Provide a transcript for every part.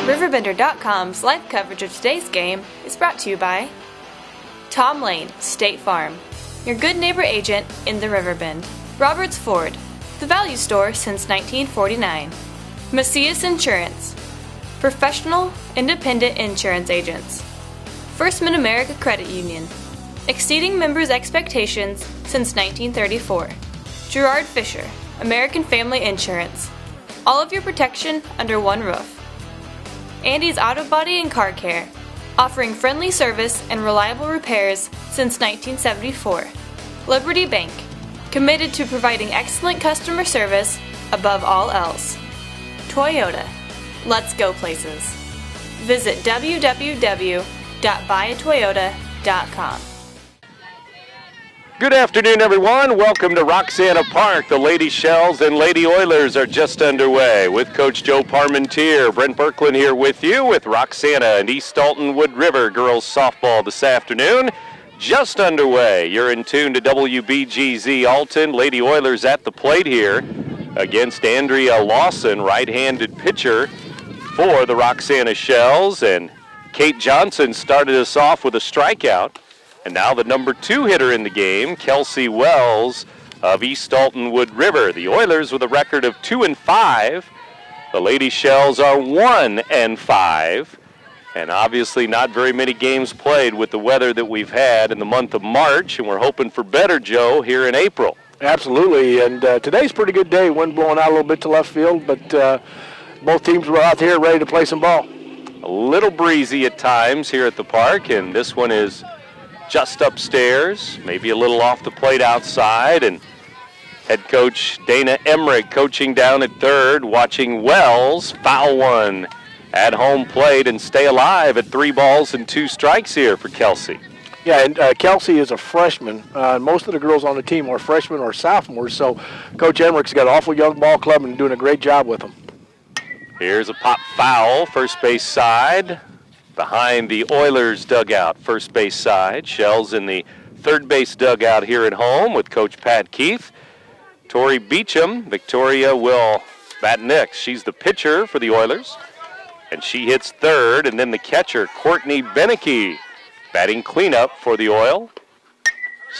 RiverBender.com's live coverage of today's game is brought to you by Tom Lane, State Farm, your good neighbor agent in the Riverbend. Roberts Ford, the value store since 1949. Macias Insurance, professional, independent insurance agents. First Mid-America Credit Union, exceeding members' expectations since 1934. Gerard Fisher, American Family Insurance, all of your protection under one roof. Andy's Auto Body and Car Care, offering friendly service and reliable repairs since 1974. Liberty Bank, committed to providing excellent customer service above all else. Toyota, let's go places. Visit www.buyatoyota.com. Good afternoon, everyone. Welcome to Roxana Park. The Lady Shells and Lady Oilers are just underway with Coach Joe Parmentier. Brent Birkland here with you with Roxana and East Alton Wood River girls softball this afternoon. Just underway. You're in tune to WBGZ Alton. Lady Oilers at the plate here against Andrea Lawson, right-handed pitcher for the Roxana Shells. And Kate Johnson started us off with a strikeout. And now the number 2 hitter in the game, Kelsey Wells of East Alton Wood River. The Oilers with a record of 2-5. The Lady Shells are 1-5. And obviously not very many games played with the weather that we've had in the month of March. And we're hoping for better, Joe, here in April. Absolutely. And today's a pretty good day. Wind blowing out a little bit to left field, but both teams were out here ready to play some ball. A little breezy at times here at the park, and this one is just upstairs, maybe a little off the plate outside, and head coach Dana Emmerich coaching down at third, watching Wells foul one at home plate and stay alive at 3 balls and 2 strikes here for Kelsey. Yeah, and Kelsey is a freshman. Most of the girls on the team are freshmen or sophomores, so Coach Emmerich's got an awful young ball club and doing a great job with them. Here's a pop foul, first base side. Behind the Oilers dugout, first base side. Shells in the third base dugout here at home with Coach Pat Keith. Tori Beecham, Victoria will bat next. She's the pitcher for the Oilers. And she hits third, and then the catcher, Courtney Beneke, batting cleanup for the Oil.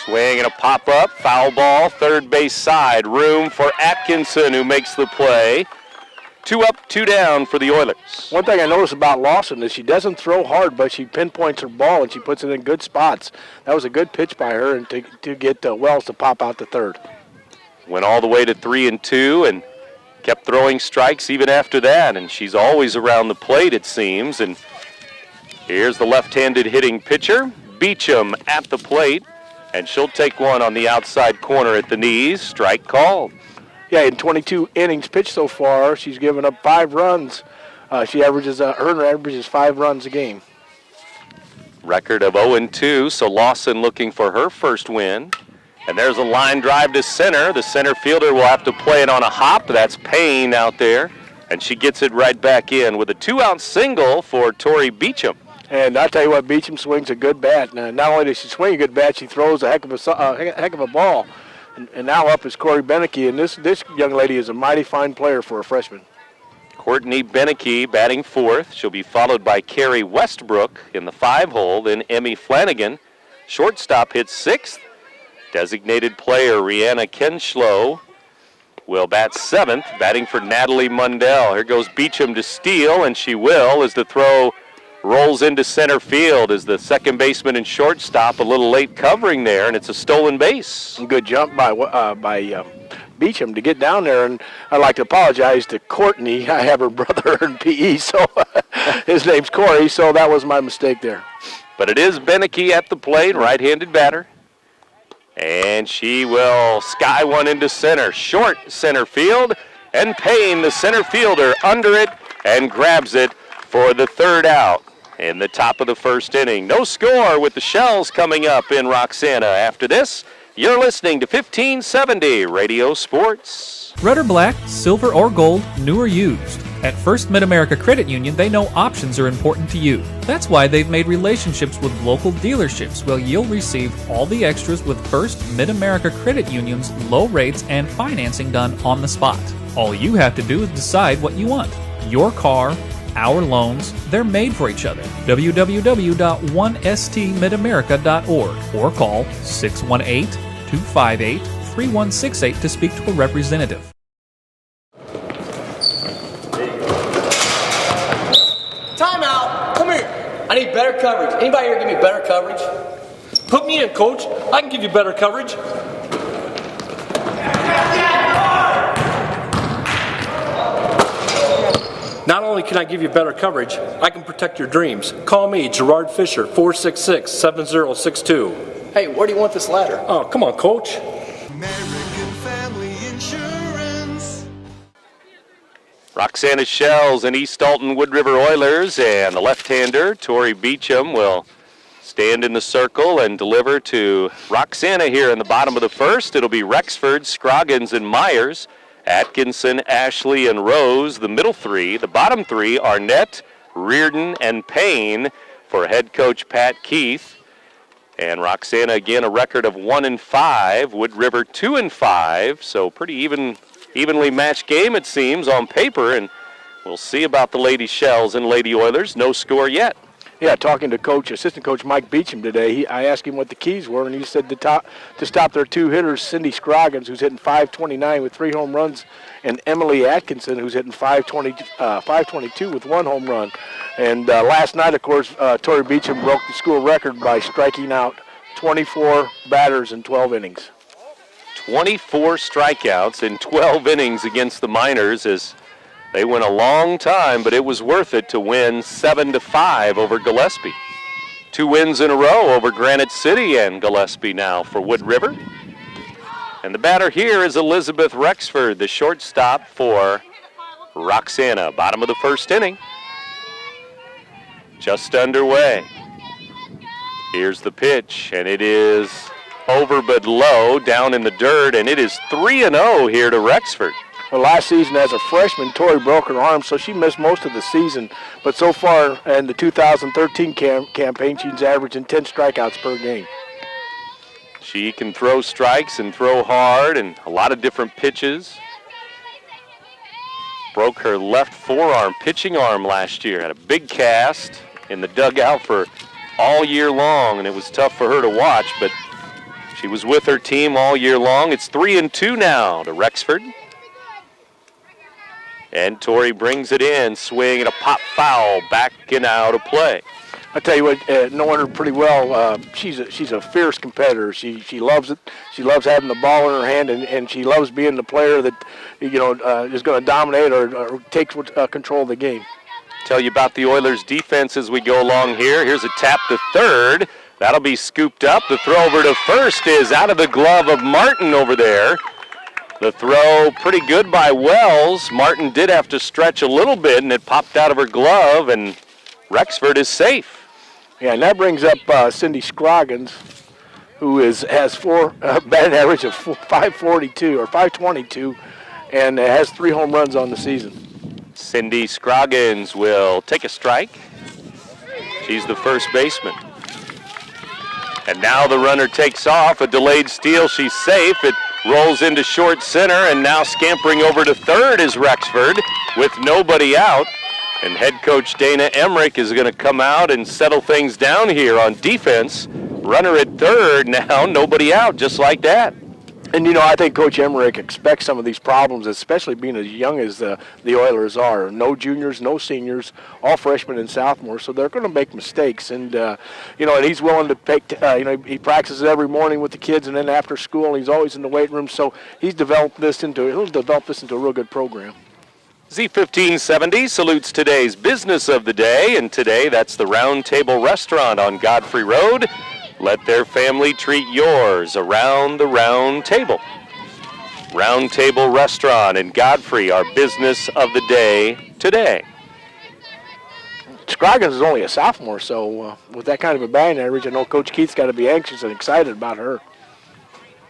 Swing and a pop-up, foul ball, third base side. Room for Atkinson, who makes the play. 2 up, 2 down for the Oilers. One thing I noticed about Lawson is she doesn't throw hard, but she pinpoints her ball and she puts it in good spots. That was a good pitch by her, and to get Wells to pop out to third. Went all the way to 3-2 and kept throwing strikes even after that, and she's always around the plate, it seems. And here's the left-handed hitting pitcher, Beecham at the plate, and she'll take one on the outside corner at the knees. Strike called. Yeah, in 22 innings pitched so far, she's given up 5 runs. She averages, her averages 5 runs a game. Record of 0-2, so Lawson looking for her first win. And there's a line drive to center. The center fielder will have to play it on a hop. That's Payne out there. And she gets it right back in with a 2-out single for Tori Beecham. And I tell you what, Beecham swings a good bat. Now, not only does she swing a good bat, she throws a heck of a ball. And now up is Courtney Beneke, and this young lady is a mighty fine player for a freshman. Courtney Beneke batting fourth. She'll be followed by Carrie Westbrook in the 5-hole, then Emmy Flanagan. Shortstop hits 6th. Designated player Rihanna Kenschlow will bat 7th, batting for Natalie Mundell. Here goes Beecham to steal, and she will as the throw rolls into center field as the second baseman and shortstop a little late covering there, and it's a stolen base. Good jump by Beecham to get down there, and I'd like to apologize to Courtney. I have her brother in PE, so his name's Corey, so that was my mistake there. But it is Beneke at the plate, right-handed batter. And she will sky one into center, short center field, and Payne, the center fielder, under it and grabs it for the 3rd out in the top of the 1st inning. No score with the Shells coming up in Roxana. After this, you're listening to 1570 Radio Sports. Red or black, silver or gold, new or used. At First Mid-America Credit Union, they know options are important to you. That's why they've made relationships with local dealerships where you'll receive all the extras with First Mid-America Credit Union's low rates and financing done on the spot. All you have to do is decide what you want. Your car, Our loans, they're made for each other. www.onestmidamerica.org or call 618-258-3168 to speak to a representative. Timeout! Come here! I need better coverage. Anybody here give me better coverage? Put me in, coach. I can give you better coverage. Not only can I give you better coverage, I can protect your dreams. Call me, Gerard Fisher, 466-7062. Hey, where do you want this ladder? Oh, come on, coach. American Family Insurance. Roxana Shells and East Alton Wood River Oilers, and the left-hander, Tori Beecham, will stand in the circle and deliver to Roxana here in the bottom of the first. It'll be Rexford, Scroggins, and Myers. Atkinson, Ashley, and Rose, the middle three. The bottom three, Arnett, Reardon, and Payne for head coach Pat Keith. And Roxana, again, a record of 1-5. Wood River 2-5. So pretty evenly matched game, it seems, on paper. And we'll see about the Lady Shells and Lady Oilers. No score yet. Yeah, talking to assistant coach Mike Beecham today, I asked him what the keys were, and he said to stop their two hitters, Cindy Scroggins, who's hitting .529 with 3 home runs, and Emily Atkinson, who's hitting .522 with 1 home run. And last night, of course, Tori Beecham broke the school record by striking out 24 batters in 12 innings. 24 strikeouts in 12 innings against the Miners as they went a long time, but it was worth it to win 7-5 over Gillespie. 2 wins in a row over Granite City and Gillespie now for Wood River. And the batter here is Elizabeth Rexford, the shortstop for Roxana. Bottom of the first inning. Just underway. Here's the pitch, and it is over but low, down in the dirt, and it is 3-0 here to Rexford. Well, last season as a freshman, Tori broke her arm, so she missed most of the season. But so far in the 2013 campaign, she's averaging 10 strikeouts per game. She can throw strikes and throw hard and a lot of different pitches. Broke her left forearm, pitching arm last year. Had a big cast in the dugout for all year long, and it was tough for her to watch, but she was with her team all year long. It's 3-2 now to Rexford. And Tori brings it in, swing and a pop foul, back and out of play. I tell you what, knowing her pretty well, she's a fierce competitor. She loves it. She loves having the ball in her hand, and she loves being the player that is going to dominate or take control of the game. Tell you about the Oilers' defense as we go along here. Here's a tap to third. That'll be scooped up. The throw over to first is out of the glove of Martin over there. The throw pretty good by Wells. Martin did have to stretch a little bit, and it popped out of her glove, and Rexford is safe. Yeah, and that brings up Cindy Scroggins, who has batting average of 542 or 522, and has 3 home runs on the season. Cindy Scroggins will take a strike. She's the first baseman. And now the runner takes off. A delayed steal. She's safe. It rolls into short center, and now scampering over to third is Rexford with nobody out. And head coach Dana Emmerich is going to come out and settle things down here on defense. Runner at third, now nobody out, just like that. And, I think Coach Emmerich expects some of these problems, especially being as young as the Oilers are. No juniors, no seniors, all freshmen and sophomores, so they're going to make mistakes. And, and he's willing to take, he practices every morning with the kids and then after school, and he's always in the weight room. So he'll develop this into a real good program. Z1570 salutes today's business of the day, and today that's the Round Table Restaurant on Godfrey Road. Let their family treat yours around the round table. Round Table Restaurant in Godfrey, our business of the day today. Scroggins is only a sophomore, so with that kind of a batting average, I know Coach Keith's got to be anxious and excited about her.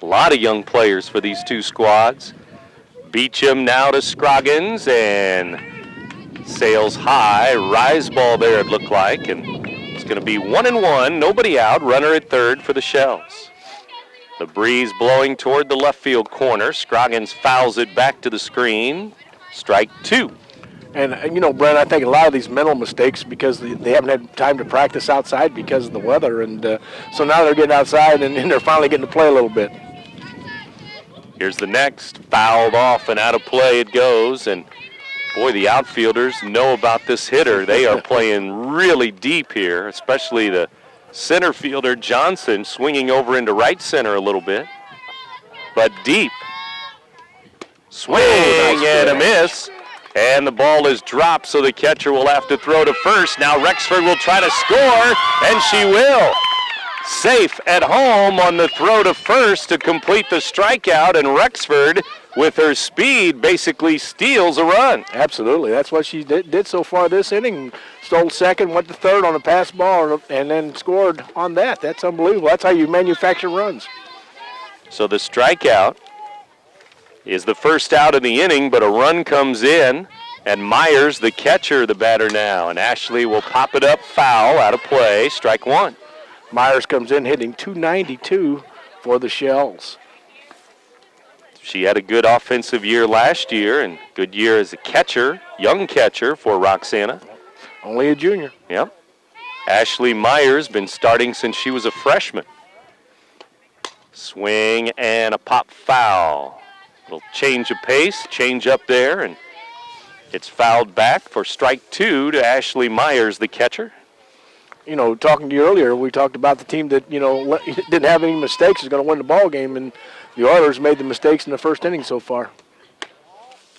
A lot of young players for these two squads. Beecham now to Scroggins, and sails high. Rise ball there, it looked like, and it's going to be 1-1, nobody out, runner at third for the Shells. The breeze blowing toward the left field corner. Scroggins fouls it back to the screen. Strike 2. And you know, Brent, I think a lot of these mental mistakes because they haven't had time to practice outside because of the weather, and so now they're getting outside and they're finally getting to play a little bit. Here's the next. Fouled off and out of play it goes. And, boy, the outfielders know about this hitter. They are playing really deep here, especially the center fielder, Johnson, swinging over into right center a little bit. But deep. Swing and a miss. And the ball is dropped, so the catcher will have to throw to first. Now Rexford will try to score, and she will. Safe at home on the throw to first to complete the strikeout, and Rexford, with her speed, basically steals a run. Absolutely. That's what she did so far this inning. Stole second, went to third on a pass ball, and then scored on that. That's unbelievable. That's how you manufacture runs. So the strikeout is the first out of the inning, but a run comes in, and Myers, the catcher, the batter now. And Ashley will pop it up, foul, out of play, strike one. Myers comes in hitting .292 for the Shells. She had a good offensive year last year and good year as a catcher, young catcher for Roxana. Only a junior. Yep. Ashley Myers been starting since she was a freshman. Swing and a pop foul. Little change of pace, change up there, and it's fouled back for strike two to Ashley Myers, the catcher. You know, talking to you earlier, we talked about the team that, you know, didn't have any mistakes is going to win the ball game, and the Oilers made the mistakes in the first inning so far.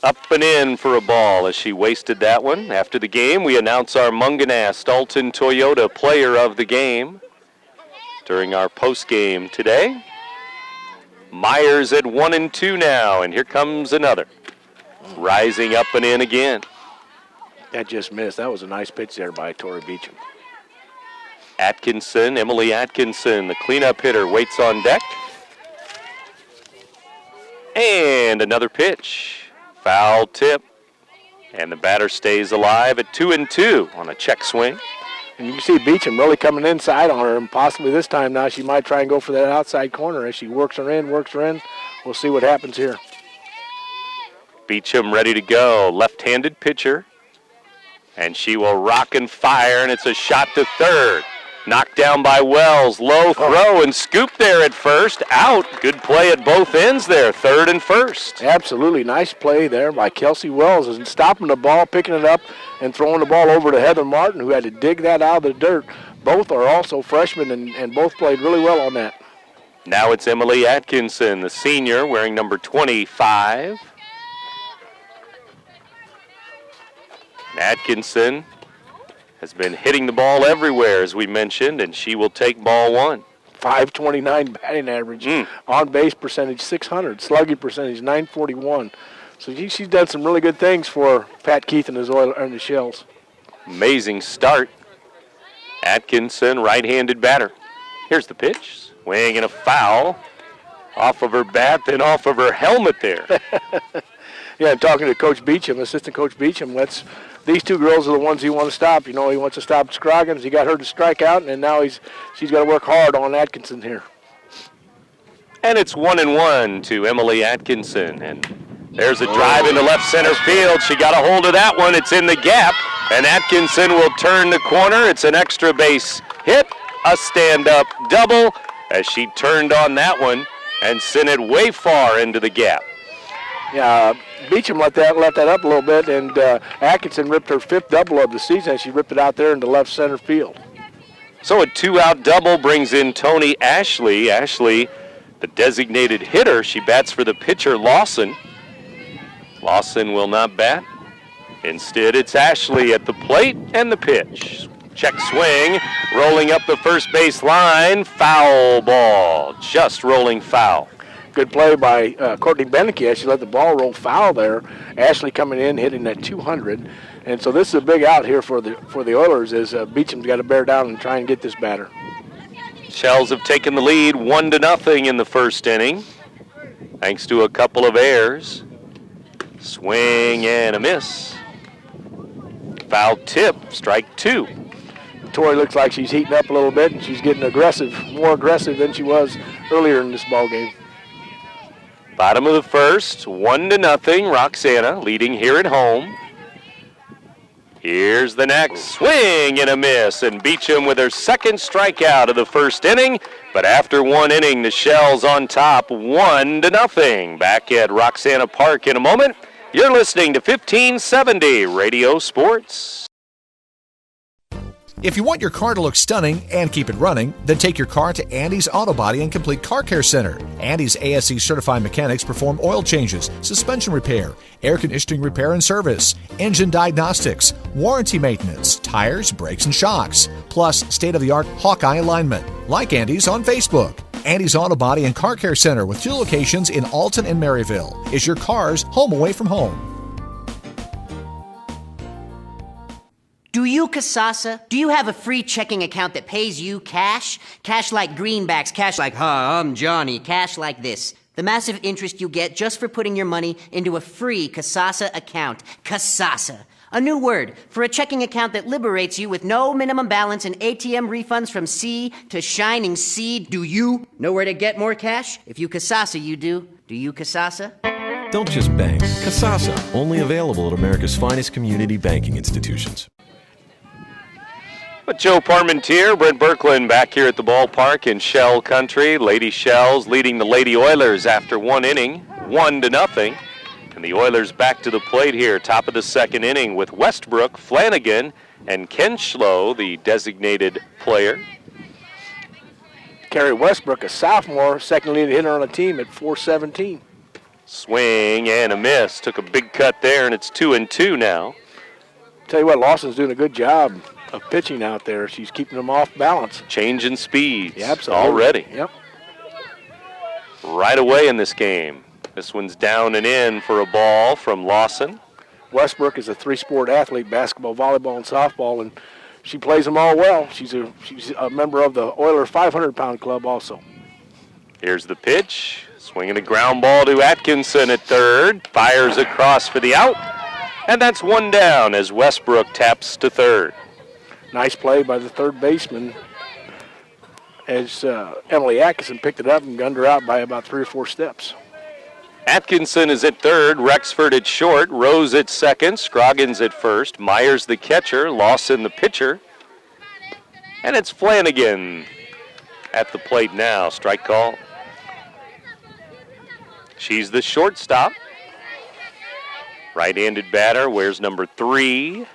Up and in for a ball as she wasted that one. After the game, we announce our Munganast Alton Toyota player of the game during our post-game today. Myers at 1-2 now, and here comes another. Rising up and in again. That just missed. That was a nice pitch there by Tori Beecham. Atkinson, Emily Atkinson, the cleanup hitter, waits on deck. And another pitch. Foul tip. And the batter stays alive at 2-2 on a check swing. And you can see Beecham really coming inside on her, and possibly this time now she might try and go for that outside corner as she works her in. We'll see what happens here. Beecham ready to go. Left-handed pitcher. And she will rock and fire, and it's a shot to third. Knocked down by Wells. Low throw and scoop there at first. Out. Good play at both ends there, third and first. Absolutely nice play there by Kelsey Wells, and stopping the ball, picking it up, and throwing the ball over to Heather Martin, who had to dig that out of the dirt. Both are also freshmen, and both played really well on that. Now it's Emily Atkinson, the senior, wearing number 25. Atkinson has been hitting the ball everywhere, as we mentioned, and she will take ball one. .529 batting average, on-base percentage 600, slugging percentage 941. So she's done some really good things for Pat Keith and his the Shells. Amazing start. Atkinson, right-handed batter. Here's the pitch. Swing and a foul. Off of her bat, then off of her helmet there. Yeah, and talking to Coach Beecham, Assistant Coach Beecham, these two girls are the ones he wants to stop. You know, he wants to stop Scroggins. He got her to strike out, and now she's got to work hard on Atkinson here. And it's 1-1 to Emily Atkinson. And there's a drive into left center field. She got a hold of that one. It's in the gap, and Atkinson will turn the corner. It's an extra base hit, a stand-up double, as she turned on that one and sent it way far into the gap. Yeah, Beecham let that up a little bit, and Atkinson ripped her fifth double of the season, and she ripped it out there into left center field. So a two-out double brings in Tony Ashley. Ashley, the designated hitter, she bats for the pitcher Lawson. Lawson will not bat. Instead, it's Ashley at the plate and the pitch. Check swing, rolling up the first base line, foul ball, just rolling foul. Good play by Courtney Beneke as she let the ball roll foul there. Ashley coming in, hitting at 200. And so this is a big out here for the Oilers as Beecham's got to bear down and try and get this batter. Shells have taken the lead 1-0 in the first inning, thanks to a couple of errors. Swing and a miss. Foul tip, strike two. Tori looks like she's heating up a little bit, and she's getting aggressive, more aggressive than she was earlier in this ball game. Bottom of the first, 1-0, Roxana leading here at home. Here's the next swing and a miss, and Beecham with her second strikeout of the first inning. But after one inning, the Shells on top, 1-0. Back at Roxana Park in a moment. You're listening to 1570 Radio Sports. If you want your car to look stunning and keep it running, then take your car to Andy's Auto Body and Complete Car Care Center. Andy's ASE certified mechanics perform oil changes, suspension repair, air conditioning repair and service, engine diagnostics, warranty maintenance, tires, brakes, and shocks, plus state-of-the-art Hawkeye alignment. Like Andy's on Facebook. Andy's Auto Body and Car Care Center with 2 locations in Alton and Maryville is your car's home away from home. Do you, Kasasa? Do you have a free checking account that pays you cash? Cash like greenbacks, cash like, I'm Johnny, cash like this. The massive interest you get just for putting your money into a free Kasasa account. Kasasa. A new word for a checking account that liberates you with no minimum balance and ATM refunds from sea to shining sea. Do you know where to get more cash? If you Kasasa, you do. Do you Kasasa? Don't just bank. Kasasa, only available at America's finest community banking institutions. With Joe Parmentier, Brent Berkland back here at the ballpark in Shell Country. Lady Shells leading the Lady Oilers after one inning, 1-0. And the Oilers back to the plate here, top of the second inning with Westbrook, Flanagan, and Kenschlow, the designated player. Kerry Westbrook, a sophomore, second leading hitter on the team at .417. Swing and a miss. Took a big cut there, and it's 2-2 now. Tell you what, Lawson's doing a good job of pitching out there. She's keeping them off balance. Changing speeds. Yeah, absolutely. Already. Yep. Right away in this game. This one's down and in for a ball from Lawson. Westbrook is a 3-sport athlete, basketball, volleyball, and softball, and she plays them all well. She's a member of the Oiler 500-pound club also. Here's the pitch. Swinging a ground ball to Atkinson at third. Fires across for the out. And that's one down as Westbrook taps to third. Nice play by the third baseman as Emily Atkinson picked it up and gunned her out by about 3 or 4 steps. Atkinson is at third, Rexford at short, Rose at second, Scroggins at first, Myers the catcher, Lawson the pitcher. And it's Flanagan at the plate now. Strike call. She's the shortstop. Right-handed batter, wears number 3.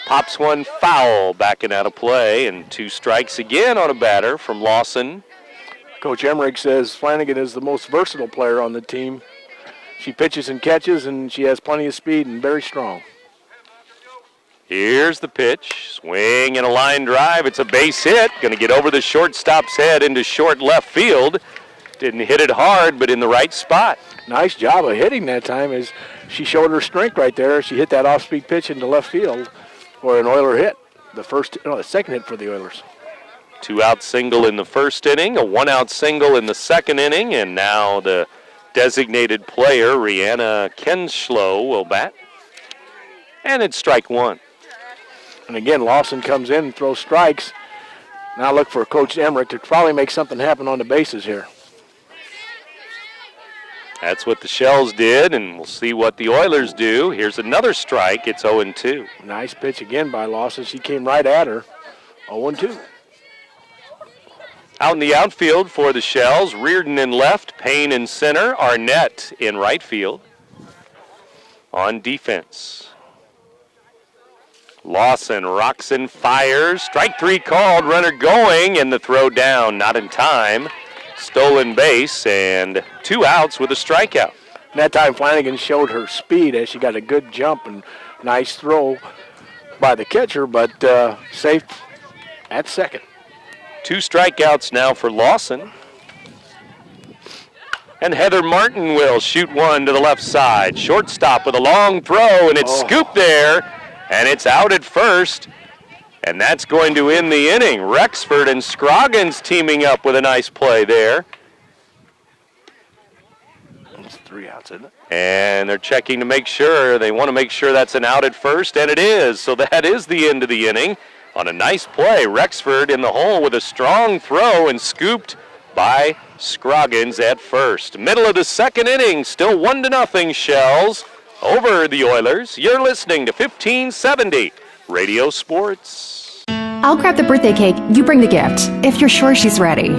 Pops one foul, backing out of play, and 2 strikes again on a batter from Lawson. Coach Emmerich says Flanagan is the most versatile player on the team. She pitches and catches, and she has plenty of speed and very strong. Here's the pitch. Swing and a line drive. It's a base hit. Going to get over the shortstop's head into short left field. Didn't hit it hard, but in the right spot. Nice job of hitting that time as she showed her strength right there. She hit that off-speed pitch into left field for an Oiler hit. The second hit for the Oilers. 2-out single in the first inning, a 1-out single in the second inning, and now the designated player, Rihanna Kenschlow, will bat. And it's strike one. And again, Lawson comes in and throws strikes. Now look for Coach Emmerich to probably make something happen on the bases here. That's what the Shells did, and we'll see what the Oilers do. Here's another strike. It's 0-2. Nice pitch again by Lawson. She came right at her. 0-2. Out in the outfield for the Shells, Reardon in left, Payne in center, Arnett in right field. On defense, Lawson, Roxon fires. Strike 3 called, runner going, and the throw down, not in time. Stolen base, and 2 outs with a strikeout. And that time Flanagan showed her speed as she got a good jump and nice throw by the catcher, but safe at second. 2 strikeouts now for Lawson. And Heather Martin will shoot one to the left side. Shortstop with a long throw, and it's scooped there, and it's out at first. And that's going to end the inning. Rexford and Scroggins teaming up with a nice play there. It's 3 outs, isn't it? And they're checking to make sure. They want to make sure that's an out at first, and it is. So that is the end of the inning. On a nice play, Rexford in the hole with a strong throw and scooped by Scroggins at first. Middle of the second inning, still 1-0 Shells. over the Oilers. You're listening to 1570 Radio Sports. I'll grab the birthday cake, you bring the gift, if you're sure she's ready.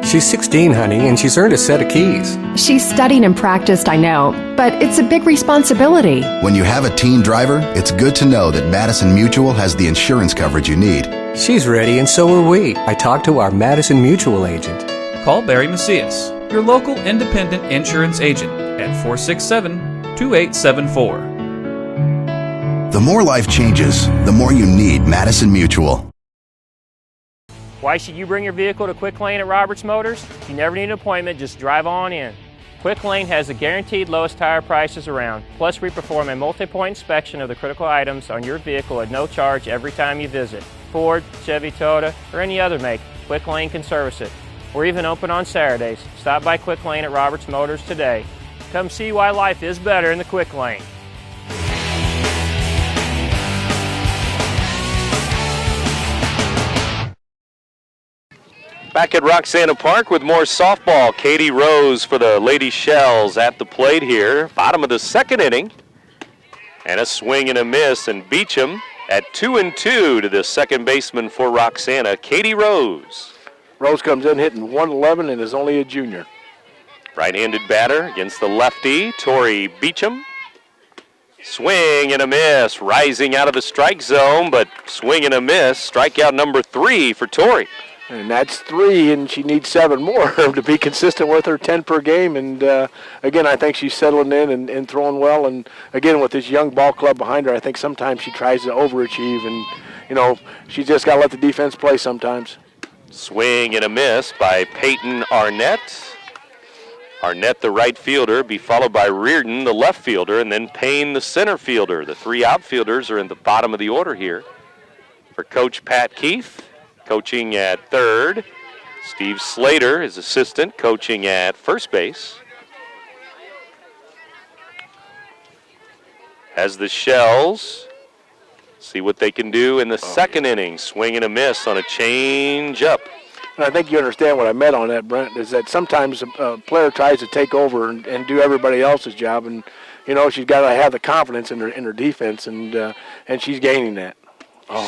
She's 16, honey, and she's earned a set of keys. She's studied and practiced, I know, but it's a big responsibility. When you have a teen driver, it's good to know that Madison Mutual has the insurance coverage you need. She's ready, and so are we. I talked to our Madison Mutual agent. Call Barry Macias, your local independent insurance agent, at 467-2874. The more life changes, the more you need Madison Mutual. Why should you bring your vehicle to Quick Lane at Roberts Motors? If you never need an appointment, just drive on in. Quick Lane has the guaranteed lowest tire prices around. Plus, we perform a multi-point inspection of the critical items on your vehicle at no charge every time you visit. Ford, Chevy, Toyota, or any other make, Quick Lane can service it. We're even open on Saturdays. Stop by Quick Lane at Roberts Motors today. Come see why life is better in the Quick Lane. Back at Roxana Park with more softball. Katie Rose for the Lady Shells at the plate here. Bottom of the second inning. And a swing and a miss. And Beecham at 2-2 to the second baseman for Roxana, Katie Rose. Rose comes in hitting 111 and is only a junior. Right-handed batter against the lefty, Tori Beecham. Swing and a miss. Rising out of the strike zone, but swing and a miss. Strikeout number 3 for Tori. And that's 3, and she needs 7 more to be consistent with her 10 per game. And, again, I think she's settling in and throwing well. And, again, with this young ball club behind her, I think sometimes she tries to overachieve. And, you know, she's just got to let the defense play sometimes. Swing and a miss by Peyton Arnett. Arnett, the right fielder, be followed by Reardon, the left fielder, and then Payne, the center fielder. The 3 outfielders are in the bottom of the order here for Coach Pat Keith. Coaching at third. Steve Slater, his assistant, coaching at first base. As the Shells see what they can do in the second inning. Swing and a miss on a change-up. And I think you understand what I meant on that, Brent, is that sometimes a player tries to take over and do everybody else's job. And, you know, she's got to have the confidence in her defense, and she's gaining that.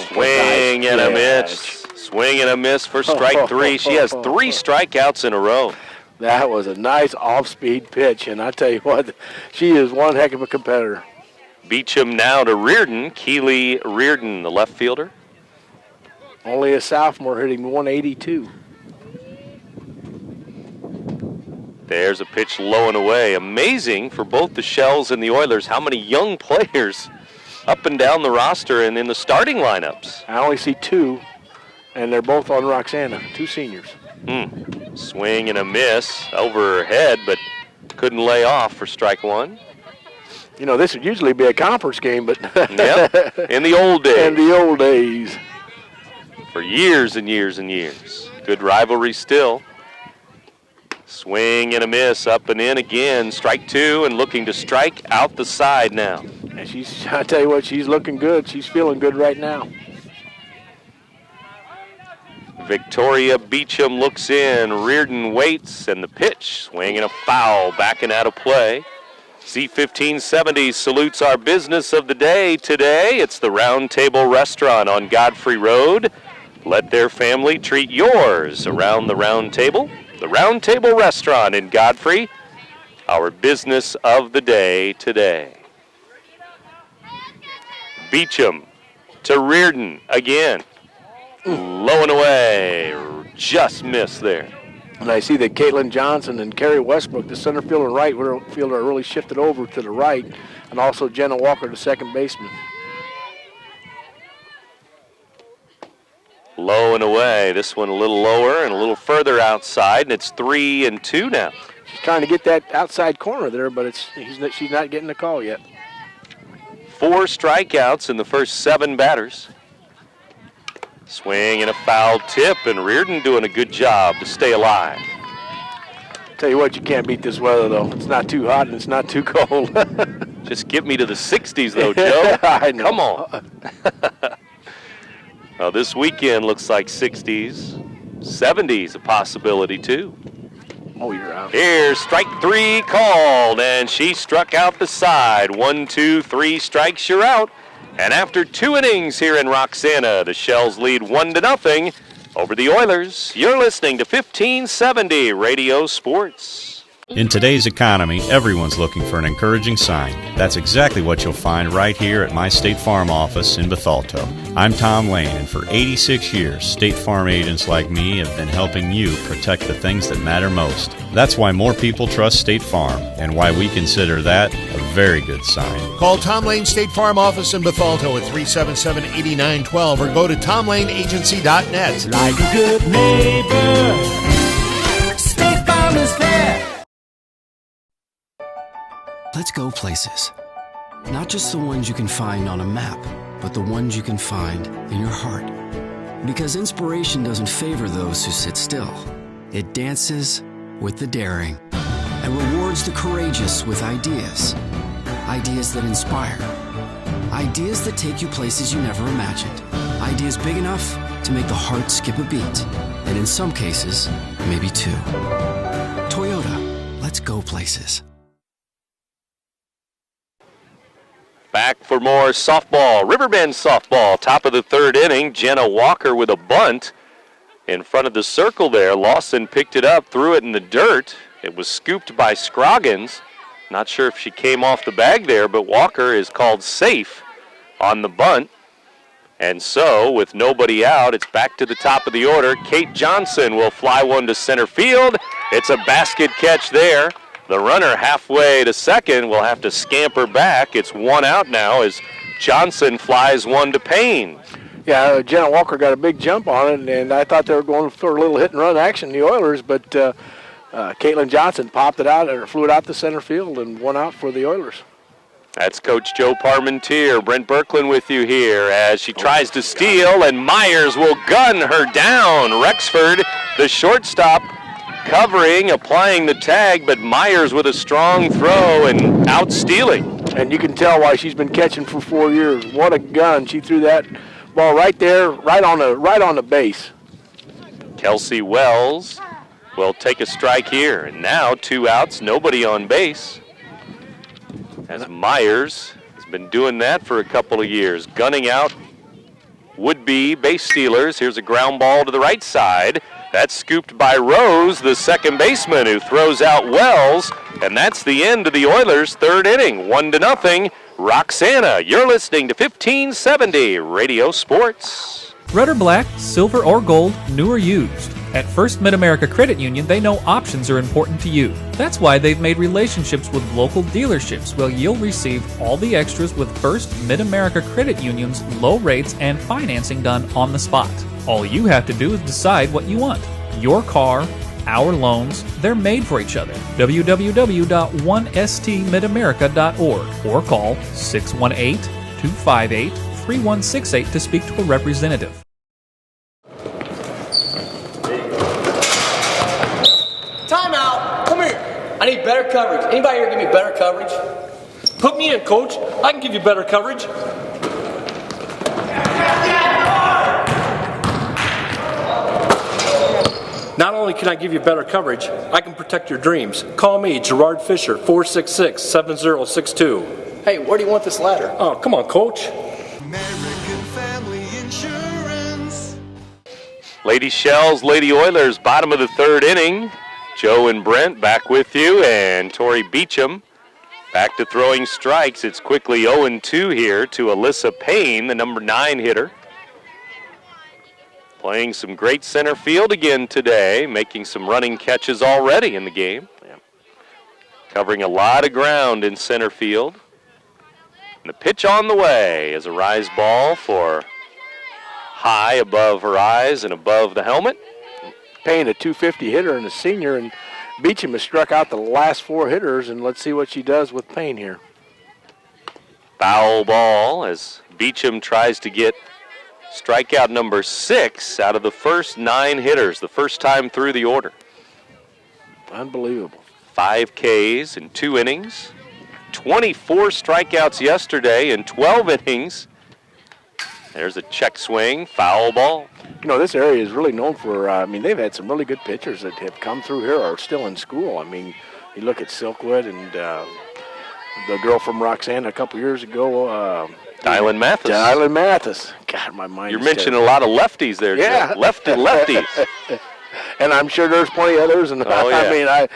Swing and a miss. Swing and a miss for strike 3. She has 3 strikeouts in a row. That was a nice off-speed pitch, and I tell you what, she is one heck of a competitor. Beecham now to Reardon. Keely Reardon, the left fielder. Only a sophomore, hitting 182. There's a pitch low and away. Amazing for both the Shells and the Oilers how many young players up and down the roster and in the starting lineups. I only see 2, and they're both on Roxana, 2 seniors. Swing and a miss over her head, but couldn't lay off for strike 1. You know, this would usually be a conference game, but yep, in the old days. In the old days. For years and years and years. Good rivalry still. Swing and a miss, up and in again. Strike 2 and looking to strike out the side now. And I tell you what, she's looking good. She's feeling good right now. Victoria Beecham looks in. Reardon waits, and the pitch. Swing and a foul, backing out of play. C1570 salutes our business of the day today. It's the Round Table Restaurant on Godfrey Road. Let their family treat yours around the Round Table. The Round Table Restaurant in Godfrey. Our business of the day today. Beecham to Reardon again. Low and away. Just missed there. And I see that Caitlin Johnson and Carrie Westbrook, the center fielder and right fielder, are really shifted over to the right, and also Jenna Walker, the second baseman. Low and away. This one a little lower and a little further outside, and it's 3-2 now. She's trying to get that outside corner there, but she's not getting the call yet. 4 strikeouts in the first 7 batters. Swing and a foul tip, and Reardon doing a good job to stay alive. Tell you what, you can't beat this weather, though. It's not too hot and it's not too cold. Just get me to the 60s, though, Joe. I know. Come on. Well, this weekend looks like 60s. 70s a possibility, too. Oh, you're out. Here's strike 3 called, and she struck out the side. 1, 2, 3 strikes, you're out. And after 2 innings here in Roxana, the Shells lead 1-0 over the Oilers. You're listening to 1570 Radio Sports. In today's economy, everyone's looking for an encouraging sign. That's exactly what you'll find right here at my State Farm office in Bethalto. I'm Tom Lane, and for 86 years, State Farm agents like me have been helping you protect the things that matter most. That's why more people trust State Farm, and why we consider that a very good sign. Call Tom Lane State Farm office in Bethalto at 377-8912 or go to tomlaneagency.net. Like a good neighbor, State Farm is there. Let's go places. Not just the ones you can find on a map, but the ones you can find in your heart. Because inspiration doesn't favor those who sit still. It dances with the daring and rewards the courageous with ideas. Ideas that inspire. Ideas that take you places you never imagined. Ideas big enough to make the heart skip a beat. And in some cases, maybe 2. Toyota, let's go places. Back for more softball. Riverbend softball. Top of the 3rd inning. Jenna Walker with a bunt in front of the circle there. Lawson picked it up, threw it in the dirt. It was scooped by Scroggins. Not sure if she came off the bag there, but Walker is called safe on the bunt. And so, with nobody out, it's back to the top of the order. Kate Johnson will fly one to center field. It's a basket catch there. The runner halfway to second will have to scamper back. It's 1 out now as Johnson flies one to Payne. Yeah, Jenna Walker got a big jump on it, and I thought they were going for a little hit-and-run action, the Oilers, but Caitlin Johnson popped it out, or flew it out to center field, and 1 out for the Oilers. That's Coach Joe Parmentier. Brent Berklin with you here as she tries to steal, and Myers will gun her down. Rexford, the shortstop, covering, applying the tag, but Myers with a strong throw and out stealing. And you can tell why she's been catching for 4 years. What a gun. She threw that ball right there, right on the base. Kelsey Wells will take a strike here. And now 2 outs, nobody on base. As Myers has been doing that for a couple of years, gunning out would-be base stealers. Here's a ground ball to the right side. That's scooped by Rose, the second baseman, who throws out Wells. And that's the end of the Oilers' 3rd inning. 1-0. Roxana, you're listening to 1570 Radio Sports. Red or black, silver or gold, new or used. At First Mid-America Credit Union, they know options are important to you. That's why they've made relationships with local dealerships where you'll receive all the extras with First Mid-America Credit Union's low rates and financing done on the spot. All you have to do is decide what you want. Your car, our loans, they're made for each other. www.1stmidamerica.org or call 618-258-3168 to speak to a representative. Timeout! Come here! I need better coverage. Anybody here give me better coverage? Put me in, Coach. I can give you better coverage. Not only can I give you better coverage, I can protect your dreams. Call me, Gerard Fisher, 466-7062. Hey, where do you want this ladder? Oh, come on, Coach. American Family Insurance. Lady Shells, Lady Oilers, bottom of the 3rd inning. Joe and Brent back with you, and Tori Beecham back to throwing strikes. It's quickly 0-2 here to Alyssa Payne, the number 9 hitter. Playing some great center field again today, making some running catches already in the game. Covering a lot of ground in center field. And the pitch on the way is a rise ball for high above her eyes and above the helmet. Payne, a .250 hitter and a senior, and Beecham has struck out the last 4 hitters, and let's see what she does with Payne here. Foul ball as Beecham tries to get strikeout number 6 out of the first 9 hitters, the first time through the order. Unbelievable. 5 Ks in 2 innings. 24 strikeouts yesterday in 12 innings. There's a check swing, foul ball. You know, this area is really known for, they've had some really good pitchers that have come through here or are still in school. I mean, you look at Silkwood and the girl from Roxana a couple years ago. Dylan Mathis. Dylan Mathis. God, my mind. You're mentioning a lot of lefties there, yeah. Joe. Lefties. And I'm sure there's plenty others. And oh, yeah.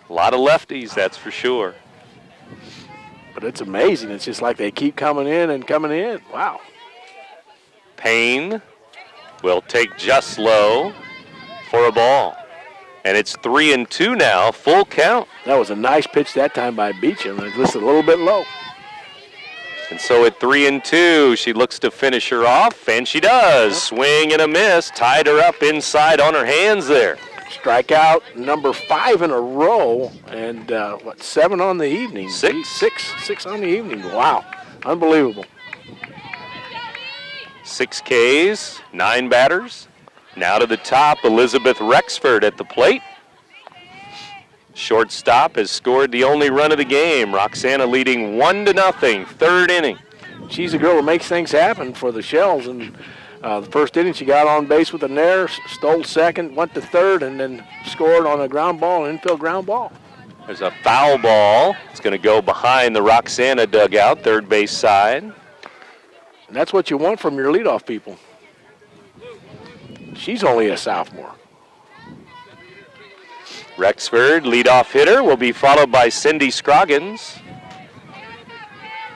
A lot of lefties, that's for sure. But it's amazing. It's just like they keep coming in and coming in. Wow. Payne will take just low for a ball. And it's 3-2 now, full count. That was a nice pitch that time by Beecham. It was just a little bit low. And so at 3-2, she looks to finish her off, and she does. Swing and a miss, tied her up inside on her hands there. Strikeout number 5 in a row, and 7 on the evening? Six on the evening. Wow, unbelievable. 6 Ks, 9 batters. Now to the top, Elizabeth Rexford at the plate. Shortstop has scored the only run of the game. Roxana leading 1-0, third inning. She's a girl that makes things happen for the Shells, and the first inning she got on base with an error, stole second, went to third, and then scored on a ground ball, an infield ground ball. There's a foul ball. It's going to go behind the Roxana dugout, third base side. And that's what you want from your leadoff people. She's only a sophomore. Rexford, leadoff hitter, will be followed by Cindy Scroggins.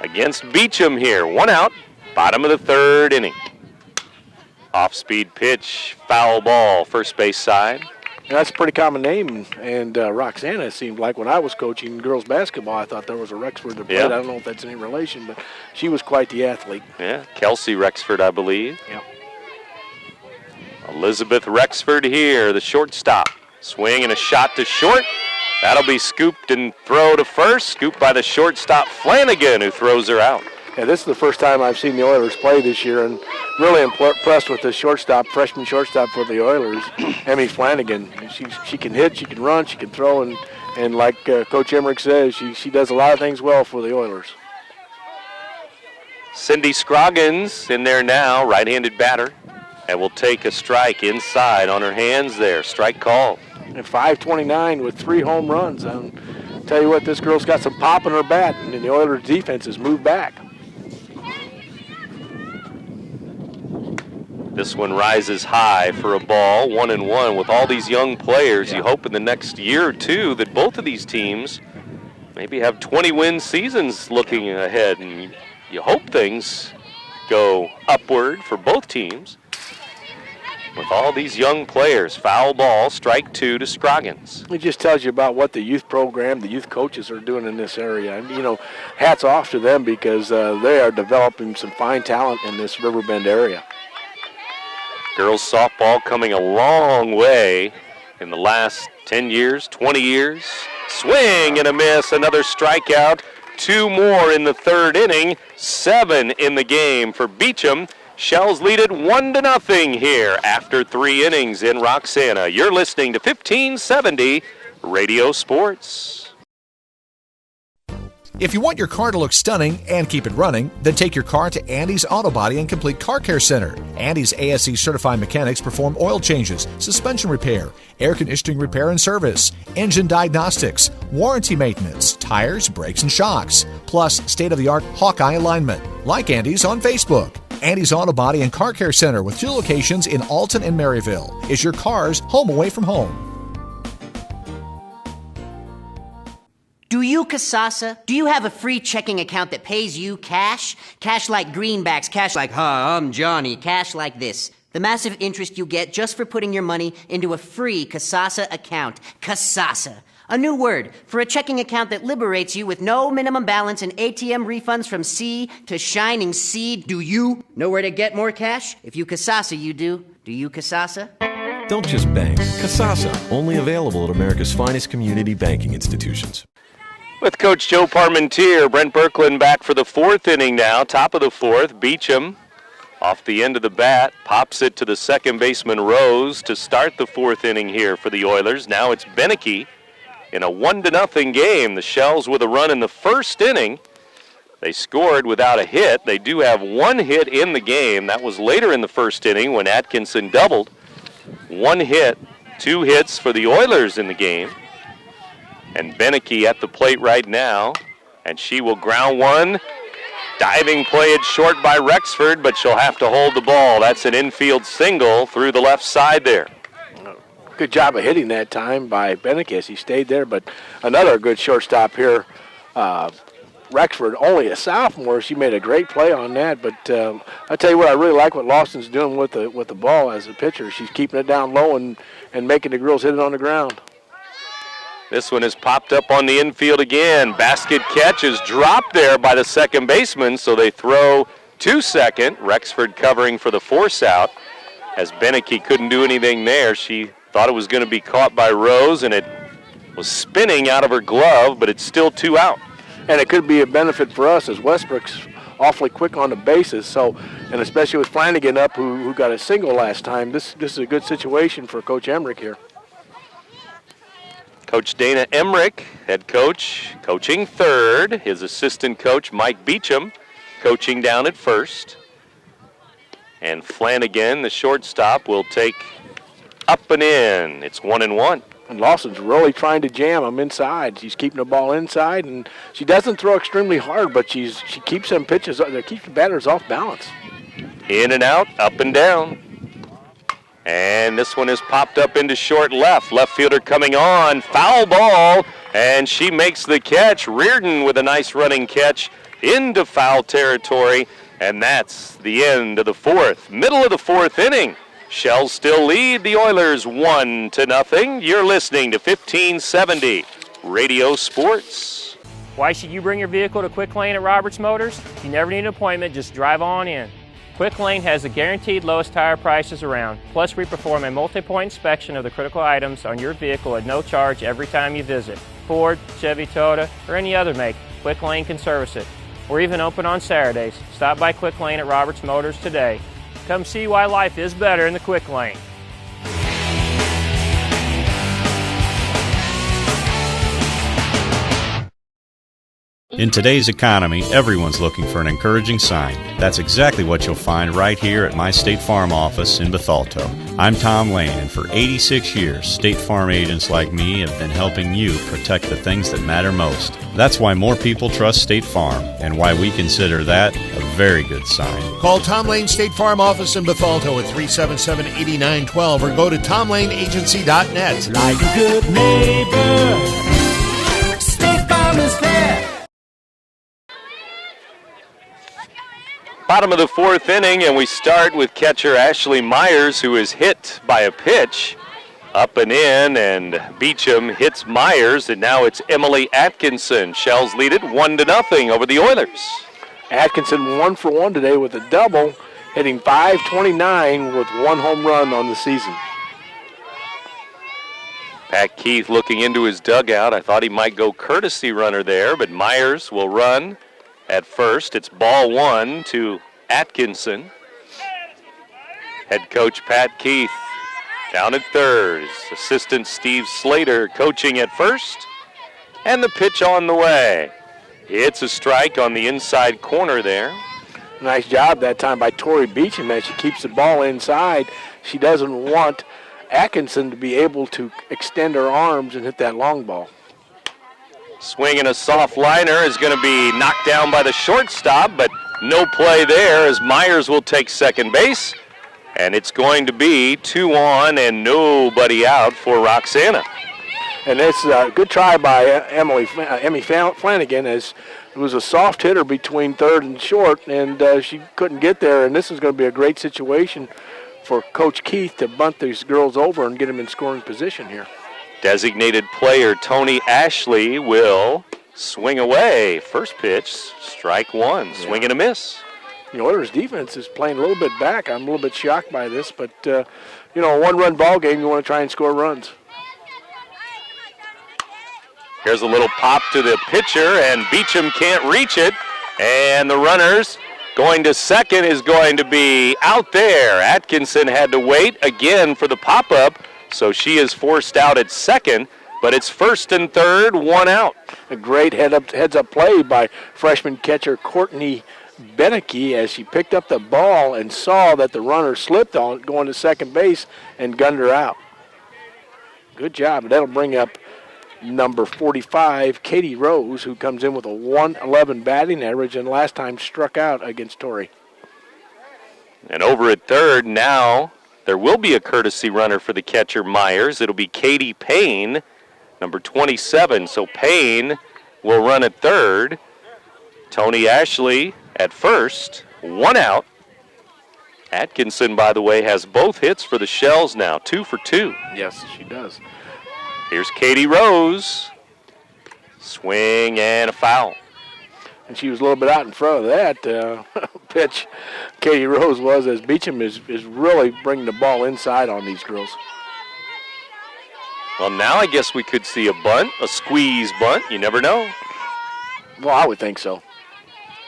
Against Beecham here, 1 out, bottom of the third inning. Off-speed pitch, foul ball, first base side. And that's a pretty common name, and Roxana seemed like when I was coaching girls basketball, I thought there was a Rexford that played. Yeah. I don't know if that's any relation, but she was quite the athlete. Yeah, Kelsey Rexford, I believe. Yeah. Elizabeth Rexford here, the shortstop. Swing and a shot to short. That'll be scooped and throw to first. Scooped by the shortstop Flanagan, who throws her out. Yeah, this is the first time I've seen the Oilers play this year, and really impressed with the shortstop, freshman shortstop for the Oilers, Emmy Flanagan. She can hit, she can run, she can throw, and like Coach Emmerich says, she does a lot of things well for the Oilers. Cindy Scroggins in there now, right-handed batter, and will take a strike inside on her hands there. Strike called. And 529 with 3 home runs. I'll tell you what, this girl's got some pop in her bat, and the Oilers' defense has moved back. This one rises high for a ball, 1-1. With all these young players, you hope in the next year or two that both of these teams maybe have 20-win seasons looking ahead, and you hope things go upward for both teams. With all these young players, foul ball, strike 2 to Scroggins. It just tells you about what the youth program, the youth coaches are doing in this area. And, you know, hats off to them because they are developing some fine talent in this Riverbend area. Girls softball coming a long way in the last 10 years, 20 years. Swing and a miss, another strikeout. 2 more in the third inning, 7 in the game for Beecham. Shells lead it 1-0 here after 3 innings in Roxana. You're listening to 1570 Radio Sports. If you want your car to look stunning and keep it running, then take your car to Andy's Auto Body and Complete Car Care Center. Andy's ASE certified mechanics perform oil changes, suspension repair, air conditioning repair and service, engine diagnostics, warranty maintenance, tires, brakes, and shocks, plus state-of-the-art Hawkeye alignment. Like Andy's on Facebook. Andy's Auto Body and Car Care Center with 2 locations in Alton and Maryville is your car's home away from home. Do you, Casasa? Do you have a free checking account that pays you cash? Cash like greenbacks, cash like, I'm Johnny, cash like this. The massive interest you get just for putting your money into a free Casasa account. Casasa. A new word for a checking account that liberates you with no minimum balance and ATM refunds from sea to shining sea. Do you know where to get more cash? If you Casasa, you do. Do you Casasa? Don't just bank. Casasa, only available at America's finest community banking institutions. With Coach Joe Parmentier, Brent Birkeland back for the 4th inning now, top of the 4th. Beecham off the end of the bat, pops it to the second baseman Rose to start the 4th inning here for the Oilers. Now it's Beneke in a 1-0 game. The Shells with a run in the first inning. They scored without a hit. They do have one hit in the game. That was later in the first inning when Atkinson doubled. One hit, 2 hits for the Oilers in the game. And Beneke at the plate right now, and she will ground one. Diving play it short by Rexford, but she'll have to hold the ball. That's an infield single through the left side there. Good job of hitting that time by Beneke as he stayed there, but another good shortstop here. Rexford, only a sophomore. She made a great play on that, but I tell you what, I really like what Lawson's doing with the ball as a pitcher. She's keeping it down low and making the girls hit it on the ground. This one is popped up on the infield again. Basket catch is dropped there by the second baseman, so they throw to second. Rexford covering for the force out. As Beneke couldn't do anything there, she thought it was going to be caught by Rose, and it was spinning out of her glove, but it's still 2 out. And it could be a benefit for us as Westbrook's awfully quick on the bases. So, and especially with Flanagan up, who got a single last time, this is a good situation for Coach Emmerich here. Coach Dana Emmerich, head coach, coaching third. His assistant coach, Mike Beecham, coaching down at first. And Flanagan, the shortstop, will take up and in. It's 1-1. And Lawson's really trying to jam him inside. She's keeping the ball inside, and she doesn't throw extremely hard, but she keeps them pitches, keeps the batters off balance. In and out, up and down. And this one is popped up into short left. Left fielder coming on, foul ball, and she makes the catch. Reardon with a nice running catch into foul territory, and that's the end of the fourth. Middle of the fourth inning. Shells still lead the Oilers 1-0. You're listening to 1570 Radio Sports. Why should you bring your vehicle to Quick Lane at Roberts Motors? You never need an appointment, just drive on in. Quick Lane has the guaranteed lowest tire prices around. Plus, we perform a multi-point inspection of the critical items on your vehicle at no charge every time you visit. Ford, Chevy, Toyota, or any other make, Quick Lane can service it. We're even open on Saturdays. Stop by Quick Lane at Roberts Motors today. Come see why life is better in the Quick Lane. In today's economy, everyone's looking for an encouraging sign. That's exactly what you'll find right here at my State Farm office in Bethalto. I'm Tom Lane, and for 86 years, State Farm agents like me have been helping you protect the things that matter most. That's why more people trust State Farm, and why we consider that a very good sign. Call Tom Lane State Farm office in Bethalto at 377-8912 or go to tomlaneagency.net. Like a good neighbor, State Farm is there. Bottom of the fourth inning, and we start with catcher Ashley Myers, who is hit by a pitch. Up and in, and Beecham hits Myers, and now it's Emily Atkinson. Shells lead it 1-0 over the Oilers. Atkinson 1 for 1 today with a double, hitting .529 with 1 home run on the season. Pat Keith looking into his dugout. I thought he might go courtesy runner there, but Myers will run at first. It's ball 1 to Atkinson. Head coach Pat Keith down at third. Assistant Steve Slater coaching at first. And the pitch on the way. It's a strike on the inside corner there. Nice job that time by Tori Beecham as she keeps the ball inside. She doesn't want Atkinson to be able to extend her arms and hit that long ball. Swinging a soft liner is going to be knocked down by the shortstop, but no play there as Myers will take second base. And it's going to be 2 on and nobody out for Roxana. And it's a good try by Emmy Flanagan, as it was a soft hitter between third and short, and she couldn't get there. And this is going to be a great situation for Coach Keith to bunt these girls over and get them in scoring position here. Designated player Tony Ashley will swing away. First pitch, strike 1, swing and a miss. The Oilers defense is playing a little bit back. I'm a little bit shocked by this, but, a one-run ball game, you want to try and score runs. Here's a little pop to the pitcher, and Beecham can't reach it. And the runners going to second is going to be out there. Atkinson had to wait again for the pop-up, so she is forced out at second. but it's first and third, one out. A great heads-up play by freshman catcher Courtney Beneke as she picked up the ball and saw that the runner slipped on it going to second base and gunned her out. Good job. That'll bring up number 45, Katie Rose, who comes in with a 111 batting average and last time struck out against Tori. And over at third now, there will be a courtesy runner for the catcher Myers. It'll be Katie Payne, number 27. So Payne will run at third. Tony Ashley at first, one out. Atkinson, by the way, has both hits for the Shells now, 2 for 2. Yes, she does. Here's Katie Rose. Swing and a foul. And she was a little bit out in front of that pitch. Katie Rose was, as Beecham is really bringing the ball inside on these girls. Well, now I guess we could see a bunt, a squeeze bunt. You never know. Well, I would think so.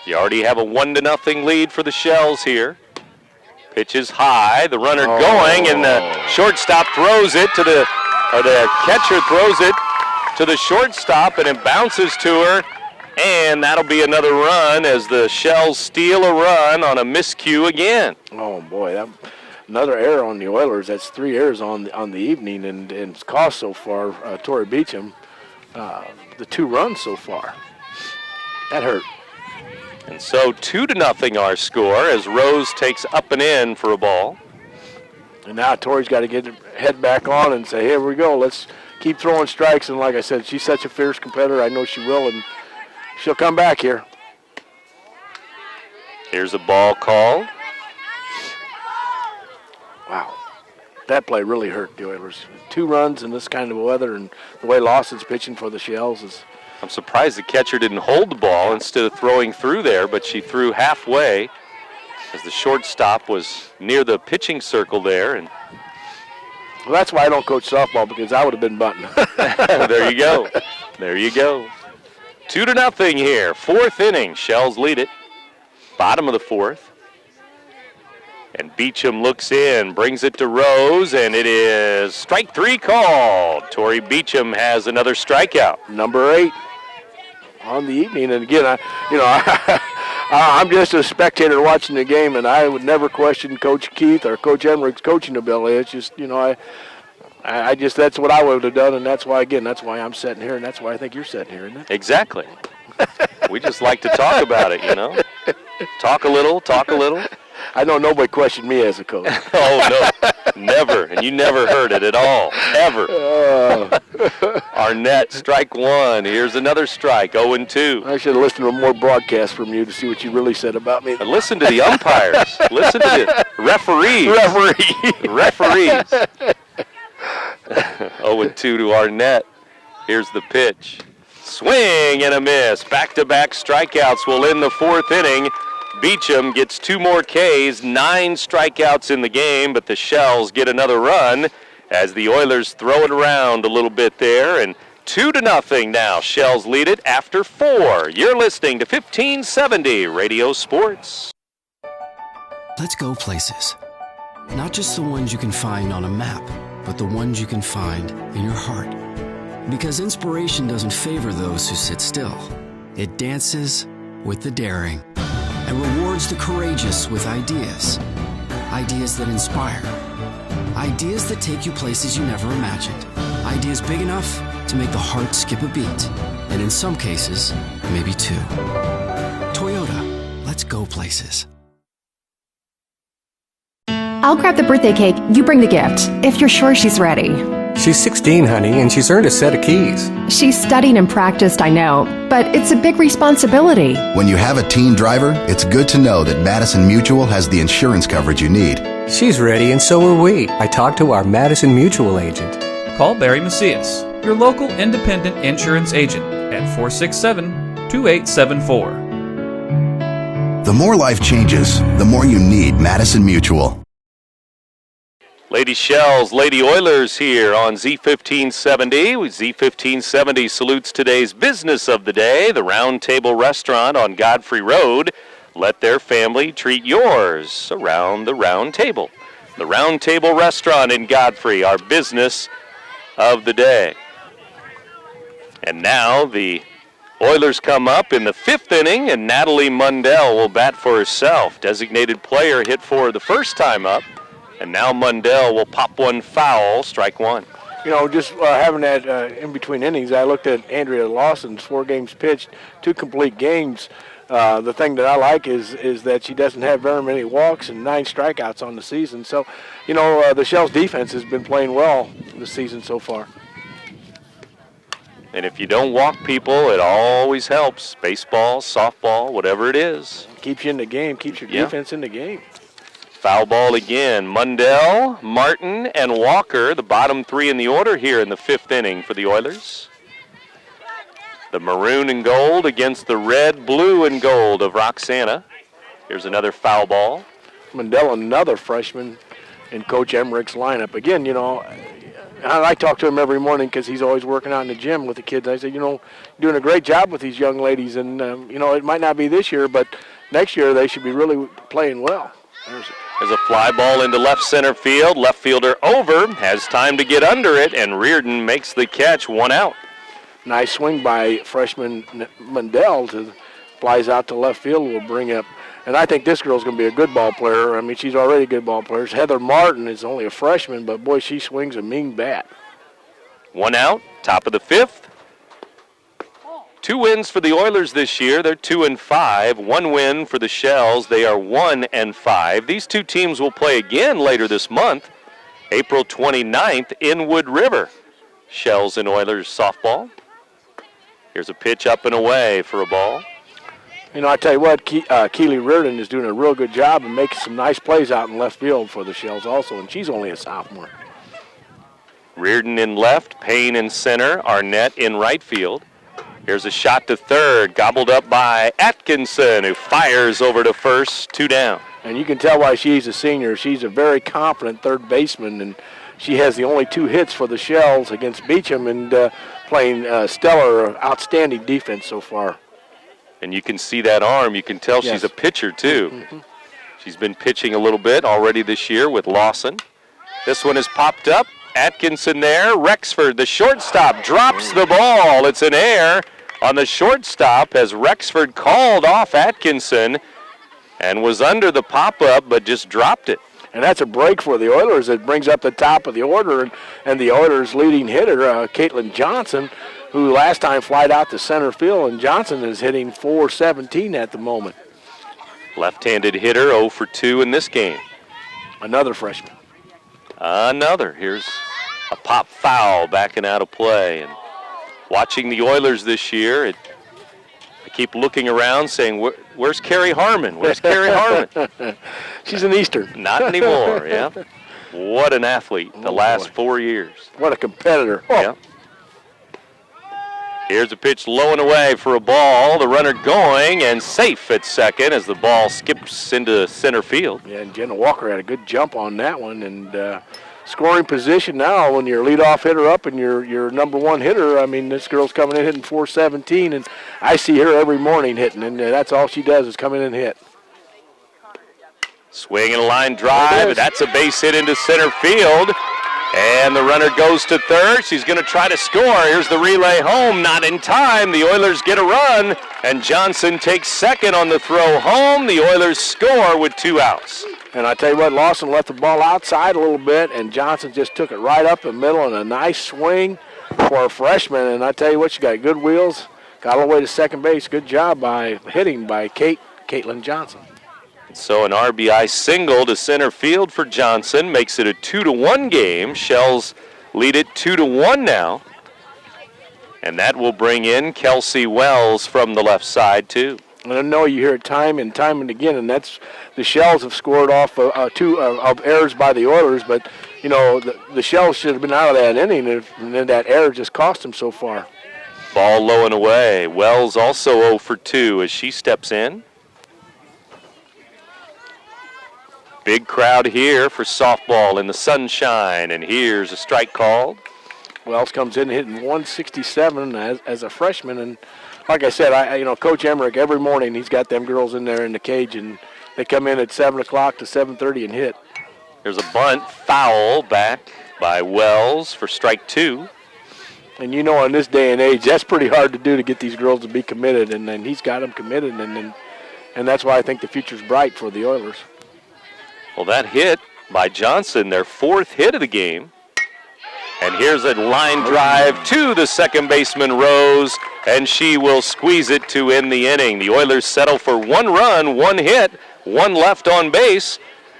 You already have a 1-0 lead for the Shells here. Pitch is high, the runner going, and the shortstop throws it to the catcher throws it to the shortstop, and it bounces to her, and that'll be another run as the Shells steal a run on a miscue again. Oh, boy, another error on the Oilers. That's 3 errors on the evening, and it's cost so far Tori Beecham the 2 runs so far. That hurt. And so 2-0 our score as Rose takes up and in for a ball. And now Tori's got to get her head back on and say, here we go, let's keep throwing strikes. And like I said, she's such a fierce competitor. I know she will, and she'll come back here. Here's a ball called. Wow. That play really hurt the Oilers. 2 runs in this kind of weather, and the way Lawson's pitching for the Shells is... I'm surprised the catcher didn't hold the ball instead of throwing through there, but she threw halfway as the shortstop was near the pitching circle there. And well, that's why I don't coach softball, because I would have been bunting. There you go. There you go. 2-0 here. 4th inning. Shells lead it. Bottom of the 4th. And Beecham looks in, brings it to Rose, and it is strike 3 called. Tori Beecham has another strikeout. Number 8 on the evening. And again, I'm just a spectator watching the game, and I would never question Coach Keith or Coach Emmerich coaching ability. It's just, I just, that's what I would have done, and that's why I'm sitting here, and that's why I think you're sitting here, isn't it? Exactly. We just like to talk about it, Talk a little. I know nobody questioned me as a coach. Oh, no, never. And you never heard it at all, ever. Arnett, strike 1. Here's another strike, 0-2. I should have listened to more broadcasts from you to see what you really said about me. And listen to the umpires. Listen to the referees. Referees. 0-2 to Arnett. Here's the pitch. Swing and a miss. Back-to-back strikeouts will end the 4th inning. Beecham gets 2 more Ks, 9 strikeouts in the game, but the Shells get another run as the Oilers throw it around a little bit there, and 2-0 now. Shells lead it after 4. You're listening to 1570 Radio Sports. Let's go places. Not just the ones you can find on a map, but the ones you can find in your heart. Because inspiration doesn't favor those who sit still. It dances with the daring and rewards the courageous with ideas. Ideas that inspire. Ideas that take you places you never imagined. Ideas big enough to make the heart skip a beat. And in some cases, maybe 2. Toyota, let's go places. I'll grab the birthday cake, you bring the gift, if you're sure she's ready. She's 16, honey, and she's earned a set of keys. She's studied and practiced, I know, but it's a big responsibility. When you have a teen driver, it's good to know that Madison Mutual has the insurance coverage you need. She's ready, and so are we. I talked to our Madison Mutual agent. Call Barry Macias, your local independent insurance agent, at 467-2874. The more life changes, the more you need Madison Mutual. Lady Shells, Lady Oilers here on Z1570. Z1570 salutes today's business of the day, the Round Table Restaurant on Godfrey Road. Let their family treat yours around the Round Table. The Round Table Restaurant in Godfrey, our business of the day. And now the Oilers come up in the 5th inning, and Natalie Mundell will bat for herself. Designated player hit for her the first time up, and now Mundell will pop one foul, strike one. You know, just having that in between innings, I looked at Andrea Lawson's 4 games pitched, 2 complete games. The thing that I like is that she doesn't have very many walks and 9 strikeouts on the season. So, you know, the Shells defense has been playing well this season so far. And if you don't walk people, it always helps. Baseball, softball, whatever it is. Keeps you in the game, keeps your defense in the game. Foul ball again. Mundell, Martin, and Walker, the bottom 3 in the order here in the 5th inning for the Oilers. The maroon and gold against the red, blue, and gold of Roxana. Here's another foul ball. Mundell, another freshman in Coach Emmerich's lineup. Again, you know, I talk to him every morning because he's always working out in the gym with the kids. I say, you know, you're doing a great job with these young ladies, and, you know, it might not be this year, but next year they should be really playing well. There's a fly ball into left center field. Left fielder over, has time to get under it, and Reardon makes the catch, 1 out. Nice swing by freshman Mundell, flies out to left field, will bring up. And I think this girl's going to be a good ball player. I mean, she's already a good ball player. Heather Martin is only a freshman, but, boy, she swings a mean bat. 1 out, top of the 5th. 2 wins for the Oilers this year. They're 2-5. 1 win for the Shells. They are 1-5. These 2 teams will play again later this month, April 29th in Wood River. Shells and Oilers softball. Here's a pitch up and away for a ball. You know, I tell you what, Keely Reardon is doing a real good job and making some nice plays out in left field for the Shells also, and she's only a sophomore. Reardon in left, Payne in center, Arnett in right field. Here's a shot to third, gobbled up by Atkinson, who fires over to first, 2 down. And you can tell why she's a senior. She's a very confident third baseman, and she has the only 2 hits for the Shells against Beecham, and playing stellar, outstanding defense so far. And you can see that arm. You can tell she's a pitcher, too. Mm-hmm. She's been pitching a little bit already this year with Lawson. This one has popped up. Atkinson there. Rexford, the shortstop, drops the ball. It's an error on the shortstop as Rexford called off Atkinson and was under the pop-up but just dropped it. And that's a break for the Oilers. It brings up the top of the order, and the Oilers' leading hitter, Caitlin Johnson, who last time flied out to center field, and Johnson is hitting .417 at the moment. Left-handed hitter, 0 for 2 in this game. Another freshman. Another. Here's a pop foul backing out of play. And watching the Oilers this year, I keep looking around saying, where's Carrie Harmon? Where's Carrie Harmon? She's an Eastern. Not anymore, yeah. What an athlete the last 4 years. What a competitor. Oh. Yeah. Here's a pitch low and away for a ball. The runner going and safe at second as the ball skips into center field. Yeah, and Jenna Walker had a good jump on that one. And scoring position now when your leadoff hitter up and your number 1 hitter, I mean, this girl's coming in hitting .417, and I see her every morning hitting, and that's all she does is come in and hit. Swing and a line drive. That's a base hit into center field. And the runner goes to third. She's going to try to score. Here's the relay home. Not in time. The Oilers get a run. And Johnson takes second on the throw home. The Oilers score with 2 outs. And I tell you what, Lawson left the ball outside a little bit, and Johnson just took it right up the middle, and a nice swing for a freshman. And I tell you what, she got good wheels. Got all the way to second base. Good job by hitting by Caitlin Johnson. So an RBI single to center field for Johnson makes it a 2-1 game. Shells lead it 2-1 now. And that will bring in Kelsey Wells from the left side, too. And I know you hear it time and again, and that's the Shells have scored off 2 of errors by the Oilers, but, you know, the Shells should have been out of that inning, and then that error just cost them so far. Ball low and away. Wells also 0 for 2 as she steps in. Big crowd here for softball in the sunshine, and here's a strike called. Wells comes in hitting .167 as a freshman, and like I said, Coach Emmerich, every morning he's got them girls in there in the cage, and they come in at 7 o'clock to 7:30 and hit. There's a bunt foul back by Wells for strike 2. And you know, in this day and age, that's pretty hard to do, to get these girls to be committed, and then he's got them committed, and that's why I think the future's bright for the Oilers. Well, that hit by Johnson, their 4th hit of the game. And here's a line drive to the second baseman, Rose, and she will squeeze it to end the inning. The Oilers settle for 1 run, 1 hit, 1 left on base,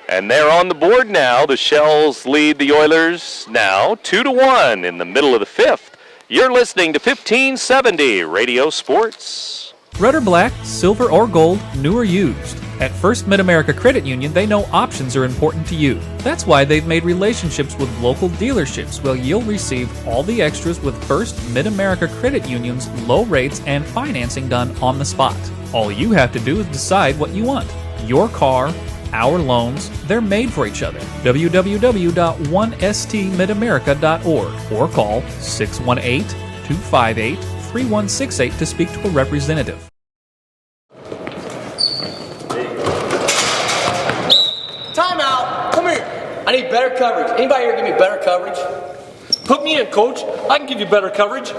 and they're on the board now. The Shells lead the Oilers now 2-1 in the middle of the 5th. You're listening to 1570 Radio Sports. Red or black, silver or gold, new or used. At First Mid-America Credit Union, they know options are important to you. That's why they've made relationships with local dealerships where you'll receive all the extras with First Mid-America Credit Union's low rates and financing done on the spot. All you have to do is decide what you want. Your car, our loans, they're made for each other. www.1stmidamerica.org or call 618-258-3168 to speak to a representative. Timeout. Come here. I need better coverage. Anybody here give me better coverage? Put me in, Coach. I can give you better coverage.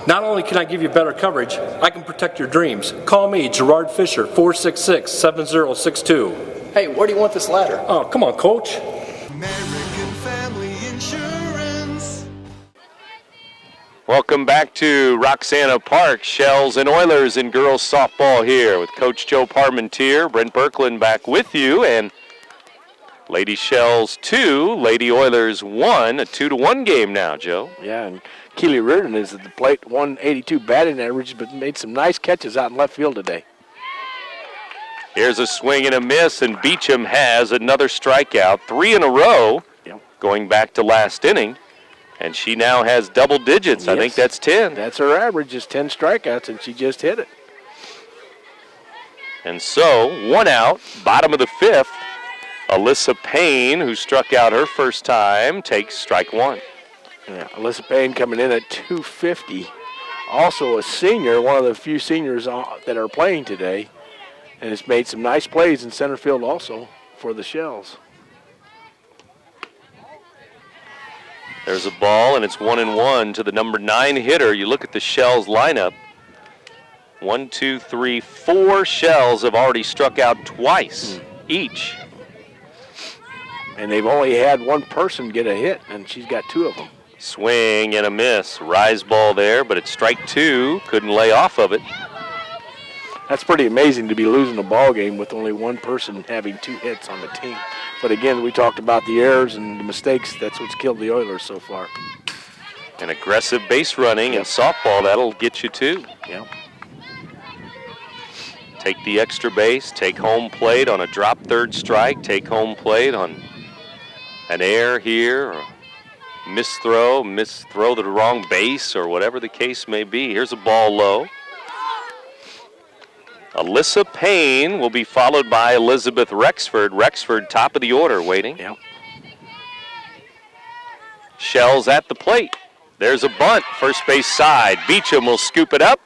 Not only can I give you better coverage, I can protect your dreams. Call me, Gerard Fisher, 466-7062. Hey, where do you want this ladder? Oh, come on, Coach. American Family Insurance. Welcome back to Roxana Park. Shells and Oilers in girls softball here with Coach Joe Parmentier. Brent Birkeland back with you, and Lady Shells 2, Lady Oilers 1, a 2-1 game now, Joe. Yeah, and Keely Reardon is at the plate, 182 batting average, but made some nice catches out in left field today. Here's a swing and a miss, and Beecham has another strikeout, 3 in a row, going back to last inning. And she now has double digits. Yes. I think that's 10. That's her average, is 10 strikeouts, and she just hit it. And so, 1 out, bottom of the 5th. Alyssa Payne, who struck out her first time, takes strike 1. Yeah, Alyssa Payne coming in at 250. Also a senior, one of the few seniors that are playing today. And has made some nice plays in center field also for the Shells. There's a ball, and it's 1-1 to the number 9 hitter. You look at the Shells lineup. 1, 2, 3, 4 Shells have already struck out twice each. And they've only had one person get a hit, and she's got 2 of them. Swing and a miss. Rise ball there, but it's strike 2. Couldn't lay off of it. That's pretty amazing to be losing a ball game with only one person having 2 hits on the team. But again, we talked about the errors and the mistakes. That's what's killed the Oilers so far. And aggressive base running and softball, that'll get you too. Yeah. Take the extra base, take home plate on a drop third strike, take home plate on an error here, or misthrow to the wrong base, or whatever the case may be. Here's a ball low. Alyssa Payne will be followed by Elizabeth Rexford. Rexford, top of the order, waiting. Yep. Shells at the plate. There's a bunt, first base side. Beecham will scoop it up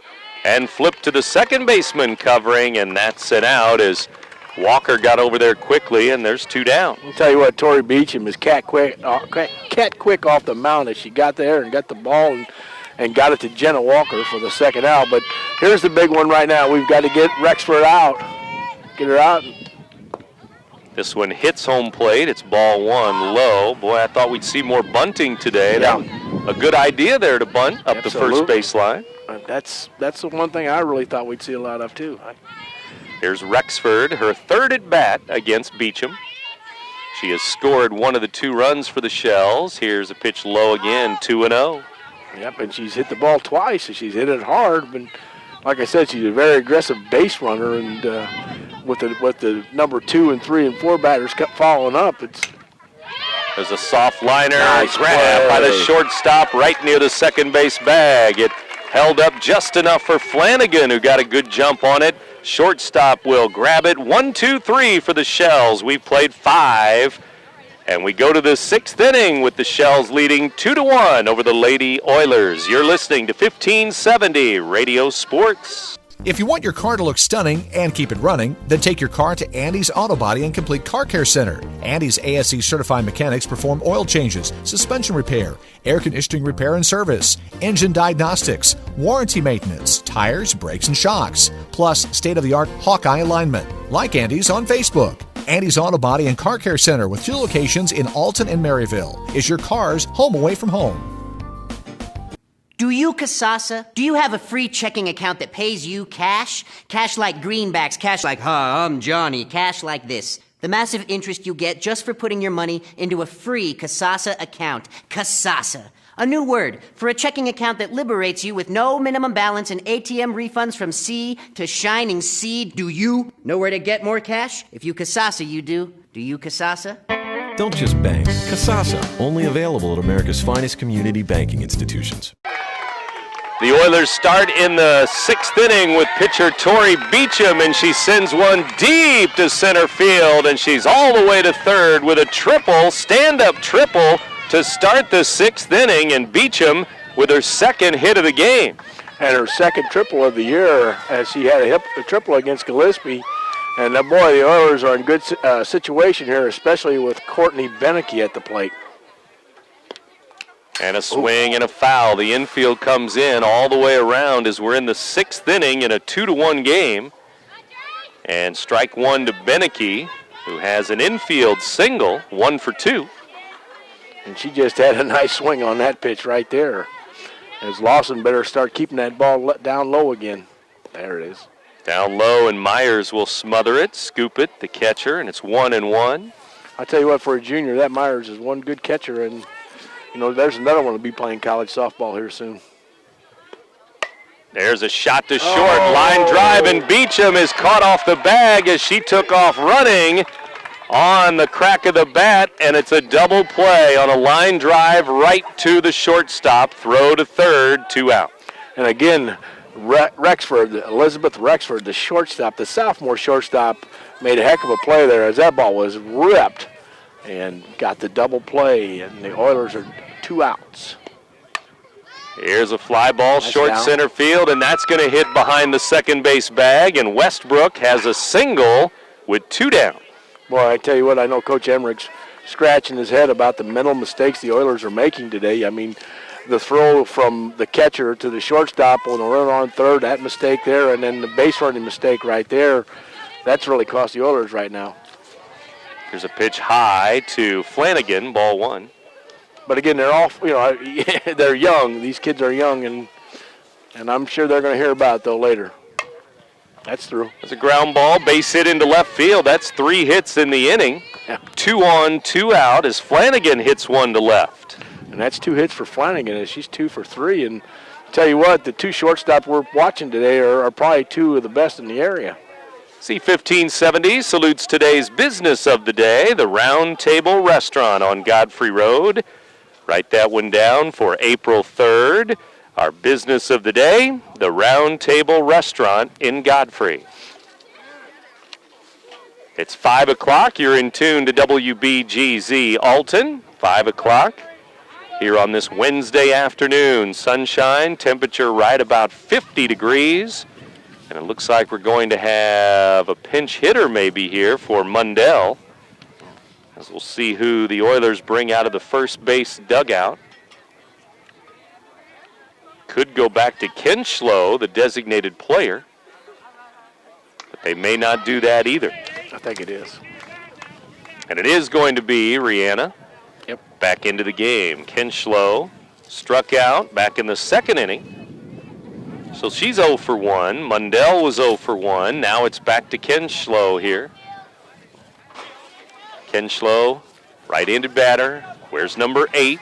and flip to the second baseman covering, and that's an out as Walker got over there quickly, and there's 2 down. I'll tell you what, Tori Beecham is cat quick off the mound as she got there and got the ball and got it to Jenna Walker for the second out. But here's the big one right now. We've got to get Rexford out. Get her out. This one hits home plate. It's ball 1 low. Boy, I thought we'd see more bunting today. Yeah. A good idea there to bunt up the first base line. That's the one thing I really thought we'd see a lot of too. Here's Rexford, her 3rd at bat against Beecham. She has scored 1 of the 2 runs for the Shells. Here's a pitch low again, 2-0. Yep, and she's hit the ball twice, and she's hit it hard. But like I said, she's a very aggressive base runner, and with the number 2 and 3 and 4 batters kept following up, there's a soft liner, nice grab by the shortstop right near the second base bag. It held up just enough for Flanagan, who got a good jump on it. Shortstop will grab it. 1, 2, 3 for the Shells. We've played 5. And we go to the 6th inning with the Shells leading 2-1 over the Lady Oilers. You're listening to 1570 Radio Sports. If you want your car to look stunning and keep it running, then take your car to Andy's Auto Body and Complete Car Care Center. Andy's ASE certified mechanics perform oil changes, suspension repair, air conditioning repair and service, engine diagnostics, warranty maintenance, tires, brakes, and shocks, plus state-of-the-art Hawkeye alignment. Like Andy's on Facebook. Andy's Auto Body and Car Care Center with 2 locations in Alton and Maryville is your car's home away from home. Do you, Casasa? Do you have a free checking account that pays you cash? Cash like greenbacks, cash like, I'm Johnny, cash like this. The massive interest you get just for putting your money into a free Casasa account. Casasa. A new word for a checking account that liberates you with no minimum balance and ATM refunds from sea to shining sea. Do you know where to get more cash? If you Casasa, you do. Do you Casasa? Don't just bank. Casasa, only available at America's finest community banking institutions. The Oilers start in the 6th inning with pitcher Tori Beecham, and she sends one deep to center field, and she's all the way to third with a triple, stand-up triple to start the 6th inning, and Beecham with her 2nd hit of the game. And her 2nd triple of the year, as she had a triple against Gillespie. And boy, the Oilers are in good situation here, especially with Courtney Beneke at the plate. And a swing and a foul. The infield comes in all the way around as we're in the 6th inning in a 2-1 game. And strike one to Beneke, who has an infield single, 1 for 2. And she just had a nice swing on that pitch right there. As Lawson better start keeping that ball down low again. There it is. Down low, and Myers will smother it, scoop it, the catcher, and it's 1-1. I tell you what, for a junior, that Myers is one good catcher, and you know, there's another one to be playing college softball here soon. There's a shot to short, line drive, and Beecham is caught off the bag as she took off running on the crack of the bat, and it's a double play on a line drive right to the shortstop, throw to third, 2 out. And again, Rexford, Elizabeth Rexford, the shortstop, the sophomore shortstop, made a heck of a play there as that ball was ripped and got the double play, and the Oilers are 2 outs. Here's a fly ball, That's short down. center field, and that's going to hit behind the second base bag, and Westbrook has a single with 2 down. Boy, I tell you what, I know Coach Emmerich's scratching his head about the mental mistakes the Oilers are making today. I mean, the throw from the catcher to the shortstop on the run on third, that mistake there, and then the base running mistake right there, that's really cost the Oilers right now. Here's a pitch high to Flanagan, ball 1. But again, they're all, you know, they're young. These kids are young, and I'm sure they're going to hear about it, though, later. That's through. That's a ground ball, base hit into left field. That's 3 hits in the inning. Yeah. 2 on, 2 out as Flanagan hits one to left. And that's 2 hits for Flanagan, and she's 2 for 3. And tell you what, the 2 shortstops we're watching today are probably 2 of the best in the area. C1570 salutes today's business of the day, the Round Table Restaurant on Godfrey Road. Write that one down for April 3rd. Our business of the day, the Round Table Restaurant in Godfrey. It's 5 o'clock. You're in tune to WBGZ Alton. 5 o'clock here on this Wednesday afternoon. Sunshine, temperature right about 50 degrees. And it looks like we're going to have a pinch hitter maybe here for Mundell, as we'll see who the Oilers bring out of the first base dugout. Could go back to Kenschlow, the designated player, but they may not do that either. I think it is. And it is going to be Rihanna. Yep. Back into the game. Kenschlow struck out back in the 2nd inning. So she's 0 for 1. Mundell was 0 for 1. Now it's back to Kenschlow here. Kenschlow, right-handed batter. Where's number 8?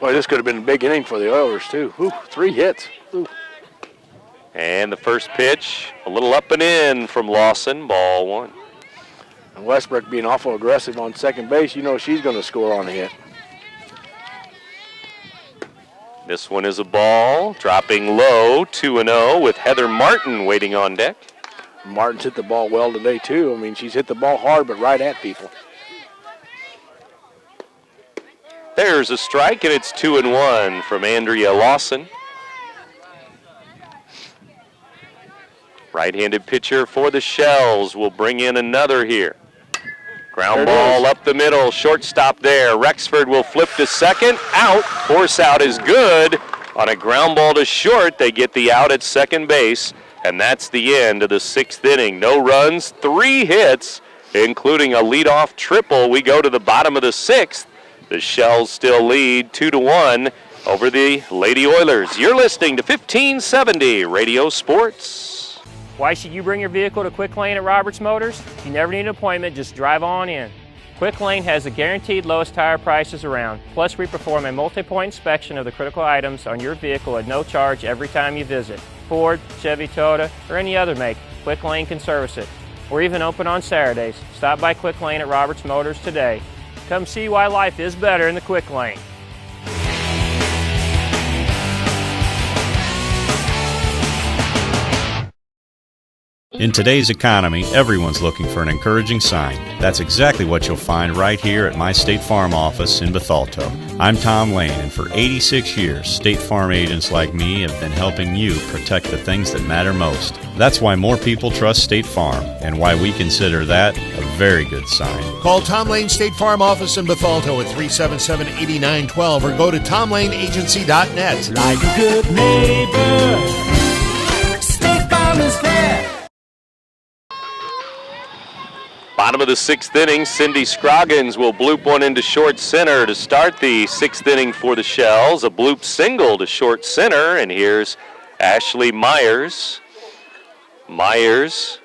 Boy, this could have been a big inning for the Oilers, too. Ooh, 3 hits. Ooh. And the first pitch, a little up and in from Lawson, ball 1. And Westbrook being awful aggressive on second base, you know she's going to score on a hit. This one is a ball, dropping low, 2-0 with Heather Martin waiting on deck. Martin's hit the ball well today, too. I mean, she's hit the ball hard, but right at people. There's a strike, and it's 2-1 from Andrea Lawson. Right-handed pitcher for the Shells will bring in another here. Ground ball up the middle, shortstop there. Rexford will flip to second, out. Force out is good. On a ground ball to short, they get the out at second base, and that's the end of the 6th inning. No runs, 3 hits, including a leadoff triple. We go to the bottom of the 6th. The Shells still lead 2-1 over the Lady Oilers. You're listening to 1570 Radio Sports. Why should you bring your vehicle to Quick Lane at Roberts Motors? You never need an appointment, just drive on in. Quick Lane has the guaranteed lowest tire prices around. Plus, we perform a multi-point inspection of the critical items on your vehicle at no charge every time you visit. Ford, Chevy, Toyota, or any other make, Quick Lane can service it. We're even open on Saturdays. Stop by Quick Lane at Roberts Motors today. Come see why life is better in the Quick Lane. In today's economy, everyone's looking for an encouraging sign. That's exactly what you'll find right here at my State Farm office in Bethalto. I'm Tom Lane, and for 86 years, State Farm agents like me have been helping you protect the things that matter most. That's why more people trust State Farm, and why we consider that a very good sign. Call Tom Lane State Farm office in Bethalto at 377-8912 or go to tomlaneagency.net. Like a good neighbor, State Farm is there. Bottom of the 6th inning, Cindy Scroggins will bloop one into short center to start the 6th inning for the Shells. A bloop single to short center, and here's Ashley Myers. Myers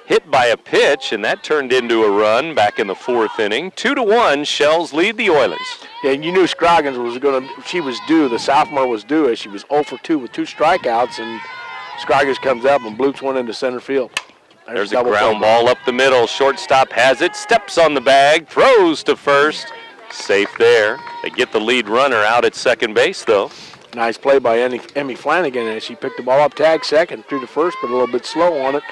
hit by a pitch, and that turned into a run back in the 4th inning. 2-1, Shells lead the Oilers. Yeah, and you knew Scroggins was she was due, the sophomore was due, as she was 0 for 2 with 2 strikeouts, and Scroggins comes up and bloops one into center field. There's a ground ball up the middle. Shortstop has it, steps on the bag, throws to first. Safe there. They get the lead runner out at second base, though. Nice play by Emmy Flanagan as she picked the ball up, tagged second, threw to first, but a little bit slow on it.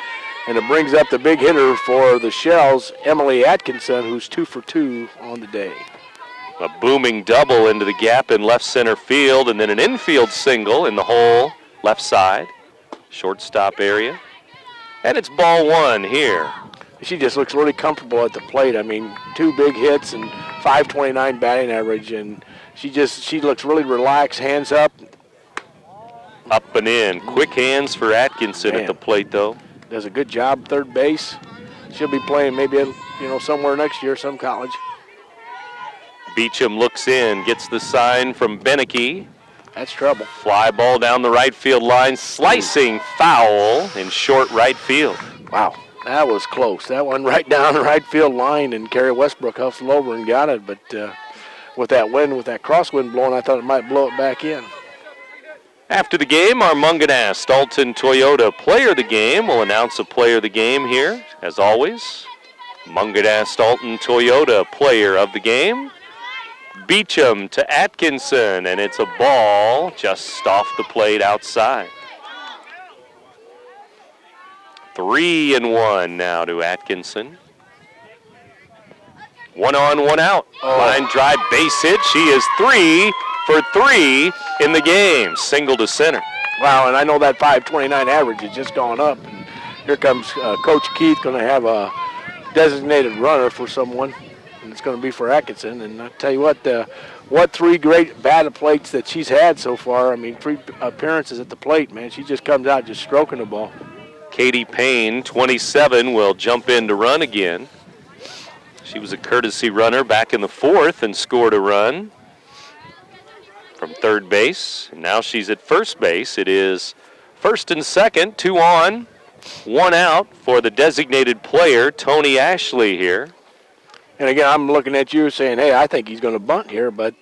And it brings up the big hitter for the Shells, Emily Atkinson, who's 2 for 2 on the day. A booming double into the gap in left center field, and then an infield single in the hole left side, shortstop area. And it's ball 1 here. She just looks really comfortable at the plate. I mean, 2 big hits and .529 batting average, and she looks really relaxed, hands up. Up and in. Quick hands for Atkinson at the plate, though. Does a good job third base. She'll be playing maybe, somewhere next year, some college. Beecham looks in, gets the sign from Beneke. That's trouble. Fly ball down the right field line, slicing foul in short right field. Wow, that was close. That one right down the right field line, and Carrie Westbrook hustled over and got it. But with that wind, with that crosswind blowing, I thought it might blow it back in. After the game, our Munganast Alton Toyota Player of the Game will announce a Player of the Game here, as always. Munganast Alton Toyota Player of the Game. Beecham to Atkinson, and it's a ball just off the plate outside. 3-1 now to Atkinson. 1 on, 1 out. Line drive, base hit. She is 3 for 3 in the game. Single to center. Wow, and I know that .529 average has just gone up. And here comes Coach Keith going to have a designated runner for someone. And it's going to be for Atkinson. And I tell you what 3 great batted plates that she's had so far. I mean, 3 appearances at the plate, man. She just comes out just stroking the ball. Katie Payne, 27, will jump in to run again. She was a courtesy runner back in the 4th and scored a run from third base. And now she's at first base. It is first and second, 2 on, 1 out for the designated player, Tony Ashley here. And again, I'm looking at you saying, hey, I think he's going to bunt here, but,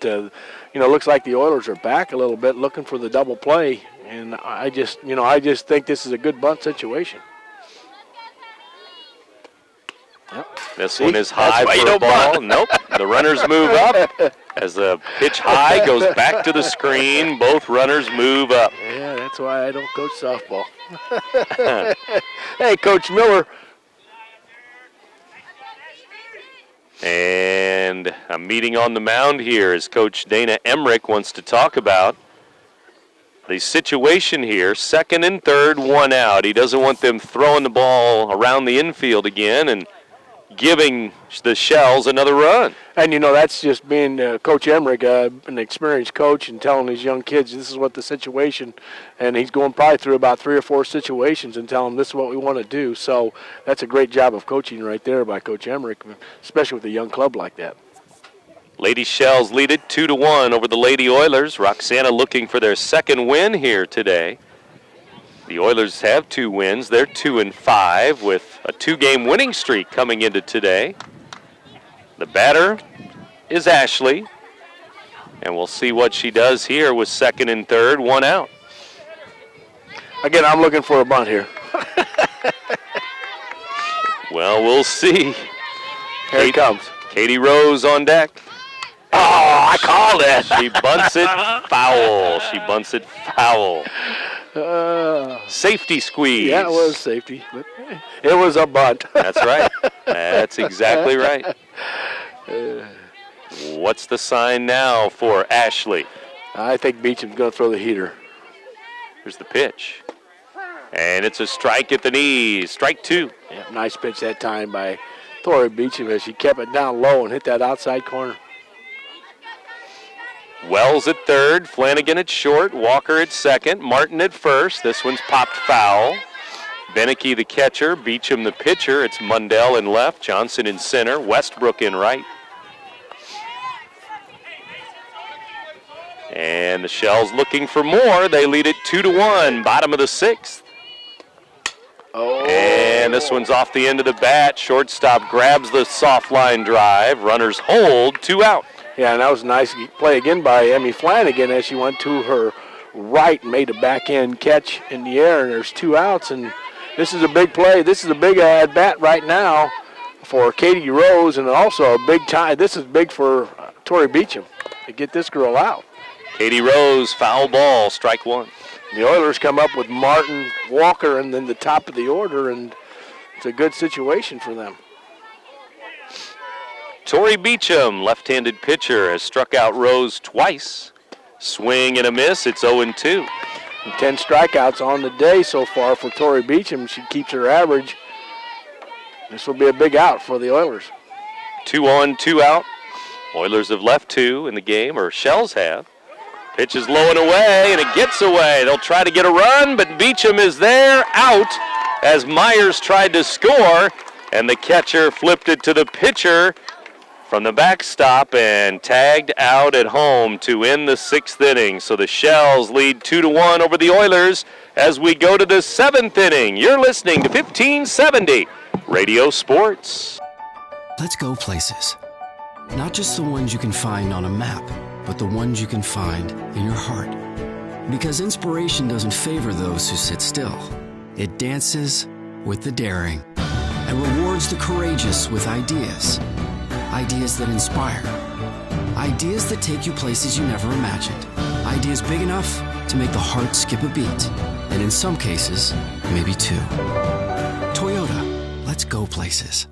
looks like the Oilers are back a little bit looking for the double play. And I just think this is a good bunt situation. Yep. This one is high for a ball. Nope. The runners move up as the pitch high goes back to the screen. Both runners move up. Yeah, that's why I don't coach softball. Hey, Coach Miller. And a meeting on the mound here as Coach Dana Emmerich wants to talk about The situation here, second and third, one out. He doesn't want them throwing the ball around the infield again and giving the Shells another run. And, you know, that's just being Coach Emmerich, an experienced coach, and telling these young kids this is what the situation, and he's going probably through about 3 or 4 situations and telling them this is what we want to do. So that's a great job of coaching right there by Coach Emmerich, especially with a young club like that. Lady Shells lead it 2-1 over the Lady Oilers. Roxana looking for their second win here today. The Oilers have 2 wins. They're 2-5 with a 2-game winning streak coming into today. The batter is Ashley, and we'll see what she does here with second and third, one out. Again, I'm looking for a bunt here. Well, we'll see. Here it comes. Katie Rose on deck. Oh, I called it. She bunts it foul. She bunts it foul. Safety squeeze. Yeah, it was safety. But it was a bunt. That's right. That's exactly right. What's the sign now for Ashley? I think Beecham's going to throw the heater. Here's the pitch. And it's a strike at the knees. Strike 2. Yeah, nice pitch that time by Tori Beecham as she kept it down low and hit that outside corner. Wells at third, Flanagan at short, Walker at second, Martin at first. This one's popped foul. Beneke the catcher, Beecham the pitcher. It's Mundell in left, Johnson in center, Westbrook in right. And the Shells looking for more. They lead it 2-1, bottom of the 6th. Oh. And this one's off the end of the bat. Shortstop grabs the soft line drive. Runners hold, 2 out. Yeah, and that was a nice play again by Emmy Flanagan as she went to her right and made a backhand catch in the air, and there's 2 outs. And this is a big play. This is a big at-bat right now for Katie Rose, and also a big time. This is big for Tori Beecham to get this girl out. Katie Rose, foul ball, strike 1. The Oilers come up with Martin, Walker, and then the top of the order, and it's a good situation for them. Tori Beecham, left-handed pitcher, has struck out Rose twice. Swing and a miss, it's 0-2. 10 strikeouts on the day so far for Tori Beecham. She keeps her average. This will be a big out for the Oilers. 2 on, 2 out. Oilers have left 2 in the game, or Shells have. Pitch is low and away, and it gets away. They'll try to get a run, but Beecham is there, out, as Myers tried to score, and the catcher flipped it to the pitcher from the backstop and tagged out at home to end the 6th inning. So the Shells lead 2-1 over the Oilers as we go to the 7th inning. You're listening to 1570 Radio Sports. Let's go places. Not just the ones you can find on a map, but the ones you can find in your heart. Because inspiration doesn't favor those who sit still. It dances with the daring and rewards the courageous with ideas. Ideas that inspire. Ideas that take you places you never imagined. Ideas big enough to make the heart skip a beat. And in some cases, maybe 2. Toyota, let's go places.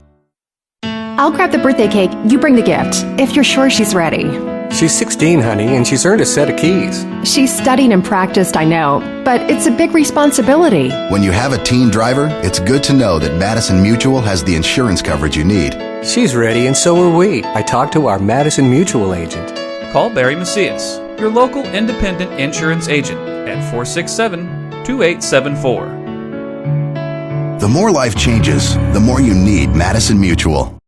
I'll grab the birthday cake, you bring the gift, if you're sure she's ready. She's 16, honey, and she's earned a set of keys. She's studied and practiced, I know, but it's a big responsibility. When you have a teen driver, it's good to know that Madison Mutual has the insurance coverage you need. She's ready, and so are we. I talked to our Madison Mutual agent. Call Barry Macias, your local independent insurance agent, at 467-2874. The more life changes, the more you need Madison Mutual.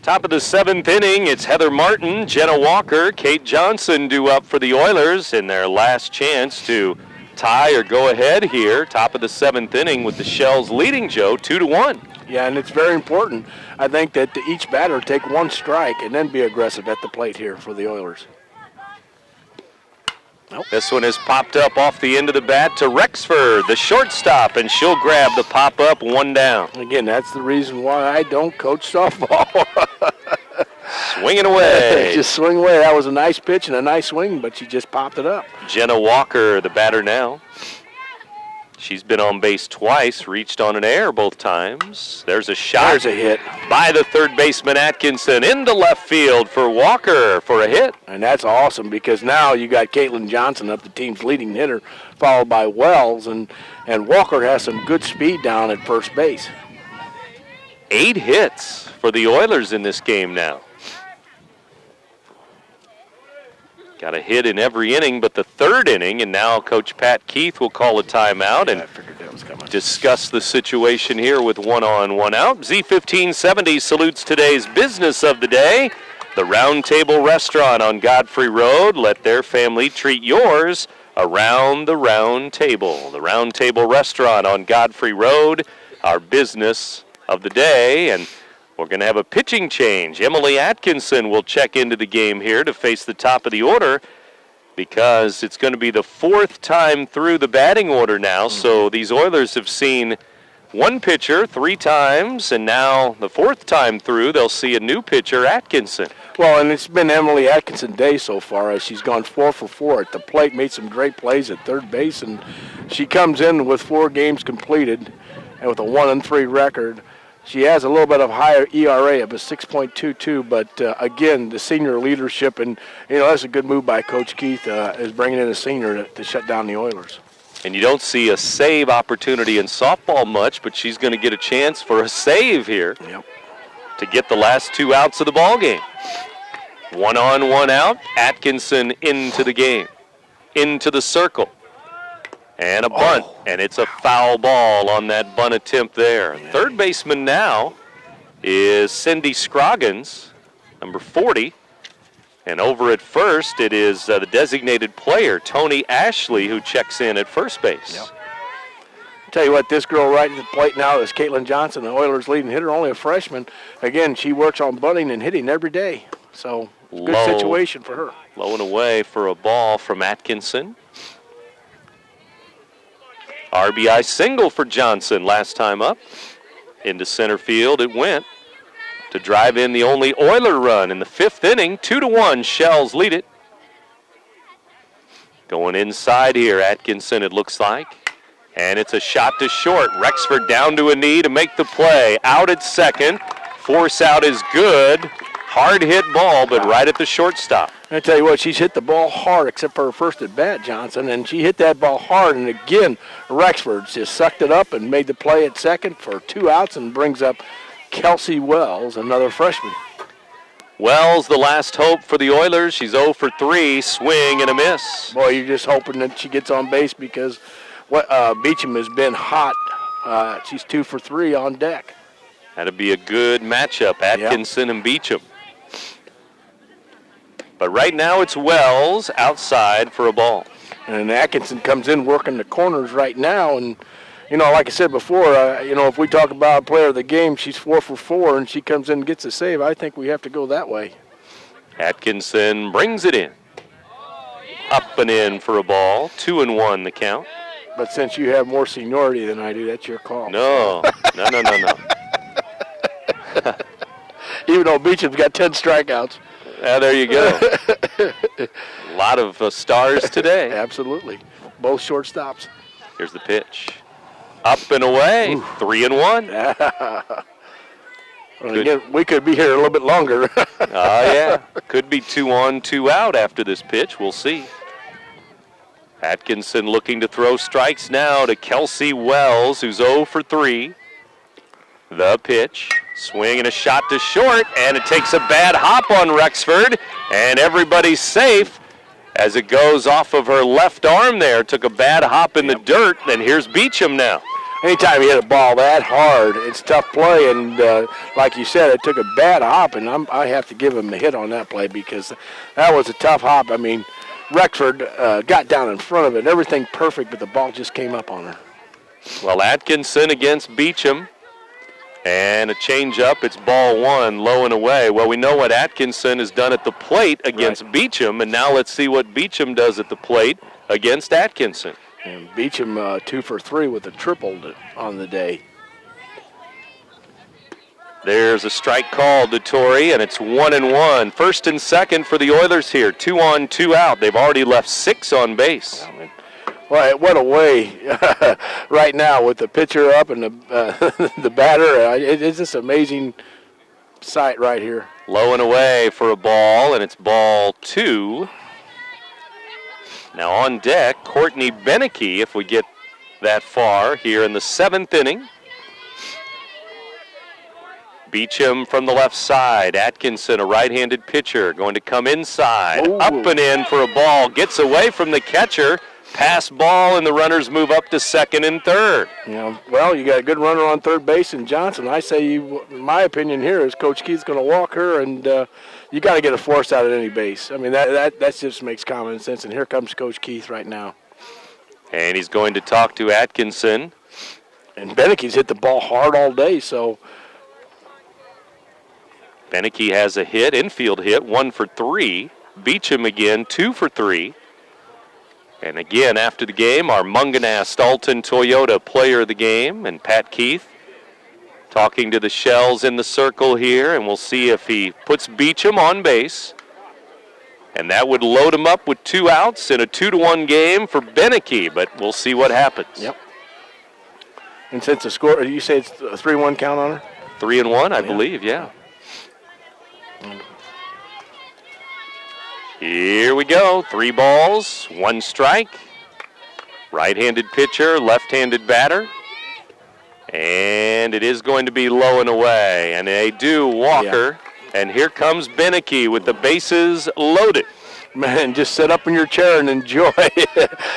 Top of the 7th inning, it's Heather Martin, Jenna Walker, Kate Johnson due up for the Oilers in their last chance to tie or go ahead here. Top of the 7th inning with the Shells leading, Joe, 2-1. Yeah, and it's very important, I think, that each batter take 1 strike and then be aggressive at the plate here for the Oilers. Nope. This one has popped up off the end of the bat to Rexford, the shortstop, and she'll grab the pop-up, 1 down. Again, that's the reason why I don't coach softball. Swinging away. Just swing away. That was a nice pitch and a nice swing, but she just popped it up. Jenna Walker, the batter now. She's been on base twice, reached on an error both times. There's a shot. There's a hit. By the third baseman, Atkinson, into left field for Walker for a hit. And that's awesome because now you got Caitlin Johnson up, the team's leading hitter, followed by Wells, and Walker has some good speed down at first base. 8 hits for the Oilers in this game now. Got a hit in every inning but the third inning, and now Coach Pat Keith will call a timeout and discuss the situation here with 1 on, 1 out. Z1570 salutes today's business of the day, the Round Table Restaurant on Godfrey Road. Let their family treat yours around the Round Table. The Round Table Restaurant on Godfrey Road, our business of the day, and we're going to have a pitching change. Emily Atkinson will check into the game here to face the top of the order because it's going to be the 4th time through the batting order now. So these Oilers have seen one pitcher 3 times, and now the 4th time through they'll see a new pitcher, Atkinson. Well, and it's been Emily Atkinson's day so far as she's gone 4 for 4 at the plate, made some great plays at third base, and she comes in with 4 games completed and with a 1-3 record. She has a little bit of higher ERA of a 6.22, but again, the senior leadership, and that's a good move by Coach Keith, is bringing in a senior to shut down the Oilers. And you don't see a save opportunity in softball much, but she's going to get a chance for a save here to get the last 2 outs of the ball game. 1 on, 1 out. Atkinson into the game, into the circle. And a bunt, and it's a foul ball on that bunt attempt there. Third baseman now is Cindy Scroggins, number 40. And over at first, it is the designated player, Tony Ashley, who checks in at first base. I'll tell you what, this girl right at the plate now is Caitlin Johnson, the Oilers' leading hitter, only a freshman. Again, she works on bunting and hitting every day. So, good situation for her. Low and away for a ball from Atkinson. RBI single for Johnson last time up. Into center field it went to drive in the only Oiler run in the 5th inning. 2-1, Shells lead it. Going inside here, Atkinson it looks like. And it's a shot to short. Rexford down to a knee to make the play. Out at second. Force out is good. Hard hit ball, but right at the shortstop. I tell you what, she's hit the ball hard except for her first at bat, Johnson, and she hit that ball hard. And again, Rexford just sucked it up and made the play at second for 2 outs and brings up Kelsey Wells, another freshman. Wells, the last hope for the Oilers. She's 0 for 3, swing and a miss. Boy, you're just hoping that she gets on base because Beecham has been hot. She's 2 for 3 on deck. That'd be a good matchup, Atkinson and Beecham. But right now it's Wells outside for a ball. And Atkinson comes in working the corners right now. And, like I said before, if we talk about player of the game, she's 4 for 4, and she comes in and gets a save. I think we have to go that way. Atkinson brings it in. Up and in for a ball. 2-1 the count. But since you have more seniority than I do, that's your call. No. Even though Beecham's got 10 strikeouts. There you go. A lot of stars today. Absolutely. Both shortstops. Here's the pitch. Up and away. 3-1. Well, again, we could be here a little bit longer. Yeah. Could be 2 on, 2 out after this pitch. We'll see. Atkinson looking to throw strikes now to Kelsey Wells, who's 0 for 3. The pitch. Swing and a shot to short, and it takes a bad hop on Rexford, and everybody's safe as it goes off of her left arm there. Took a bad hop in the dirt, and here's Beecham now. Anytime you hit a ball that hard, it's tough play, and like you said, it took a bad hop, and I have to give him a hit on that play because that was a tough hop. I mean, Rexford got down in front of it, everything perfect, but the ball just came up on her. Well, Atkinson against Beecham. And a change-up, it's ball 1, low and away. Well, we know what Atkinson has done at the plate against Beecham, and now let's see what Beecham does at the plate against Atkinson. And Beecham 2 for 3 with a triple on the day. There's a strike called to Tori, and it's 1-1. First and second for the Oilers here, 2 on, 2 out. They've already left 6 on base. Well, what a way right now with the pitcher up and the batter. It's just an amazing sight right here. Low and away for a ball, and it's ball 2. Now on deck, Courtney Beneke, if we get that far here in the 7th inning. Beecham from the left side. Atkinson, a right-handed pitcher, going to come inside. Ooh. Up and in for a ball. Gets away from the catcher. Pass ball, and the runners move up to second and third. Yeah, well, you got a good runner on third base in Johnson. I say, my opinion here is Coach Keith's going to walk her, and you got to get a force out at any base. I mean, that just makes common sense, and here comes Coach Keith right now. And he's going to talk to Atkinson. And Beneke's hit the ball hard all day, so. Beneke has a hit, infield hit, 1 for 3. Beecham again, 2 for 3. And again, after the game, our Munganast Alton Toyota player of the game, and Pat Keith talking to the Shells in the circle here, and we'll see if he puts Beecham on base. And that would load him up with 2 outs in a 2-1 game for Beneke, but we'll see what happens. Yep. And since the score, you say it's a 3-1 count on her? 3-1, I believe, yeah. Here we go. 3 balls, 1 strike. Right-handed pitcher, left-handed batter. And it is going to be low and away. And they do walk her. And here comes Beneke with the bases loaded. Man, just sit up in your chair and enjoy.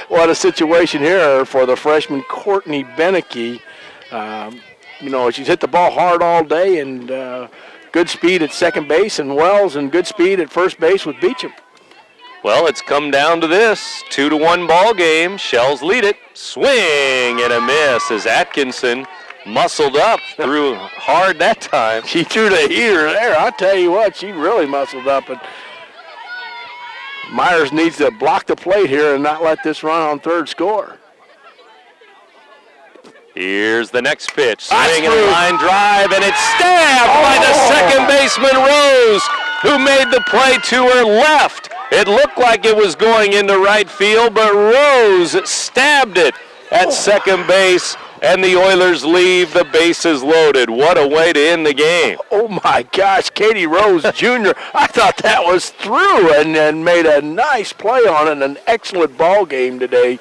What a situation here for the freshman Courtney Beneke. She's hit the ball hard all day, and good speed at second base and Wells, and good speed at first base with Beecham. Well, it's come down to this 2-1 ball game. Shells lead it. Swing and a miss as Atkinson muscled up, threw hard that time. She threw the heater there. I'll tell you what, she really muscled up. And Myers needs to block the plate here and not let this run on third score. Here's the next pitch. Swing and a line drive, and it's stabbed by the second baseman, Rose, who made the play to her left. It looked like it was going into right field, but Rose stabbed it at second base, and the Oilers leave the bases loaded. What a way to end the game. Oh, my gosh, Katie Rose Jr., I thought that was through, and made a nice play on it, an excellent ball game today.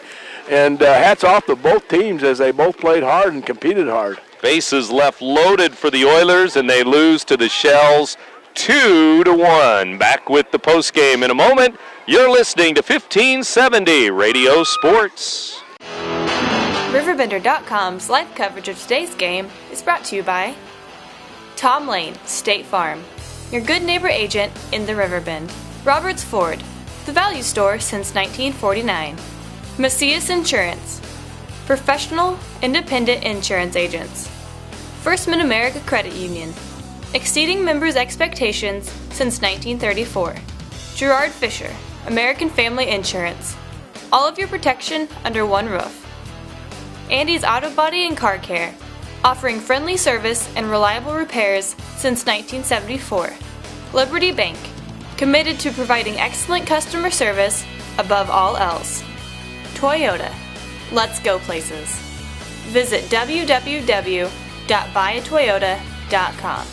And hats off to both teams as they both played hard and competed hard. Bases left loaded for the Oilers, and they lose to the Shells 2-1. Back with the postgame in a moment. You're listening to 1570 Radio Sports. RiverBender.com's live coverage of today's game is brought to you by Tom Lane, State Farm, your good neighbor agent in the Riverbend. Roberts Ford, the value store since 1949. Macias Insurance, professional, independent insurance agents. First Mid-America Credit Union, exceeding members' expectations since 1934. Gerard Fisher, American Family Insurance, all of your protection under one roof. Andy's Auto Body and Car Care, offering friendly service and reliable repairs since 1974. Liberty Bank, committed to providing excellent customer service above all else. Toyota, let's go places. Visit www.buyatoyota.com.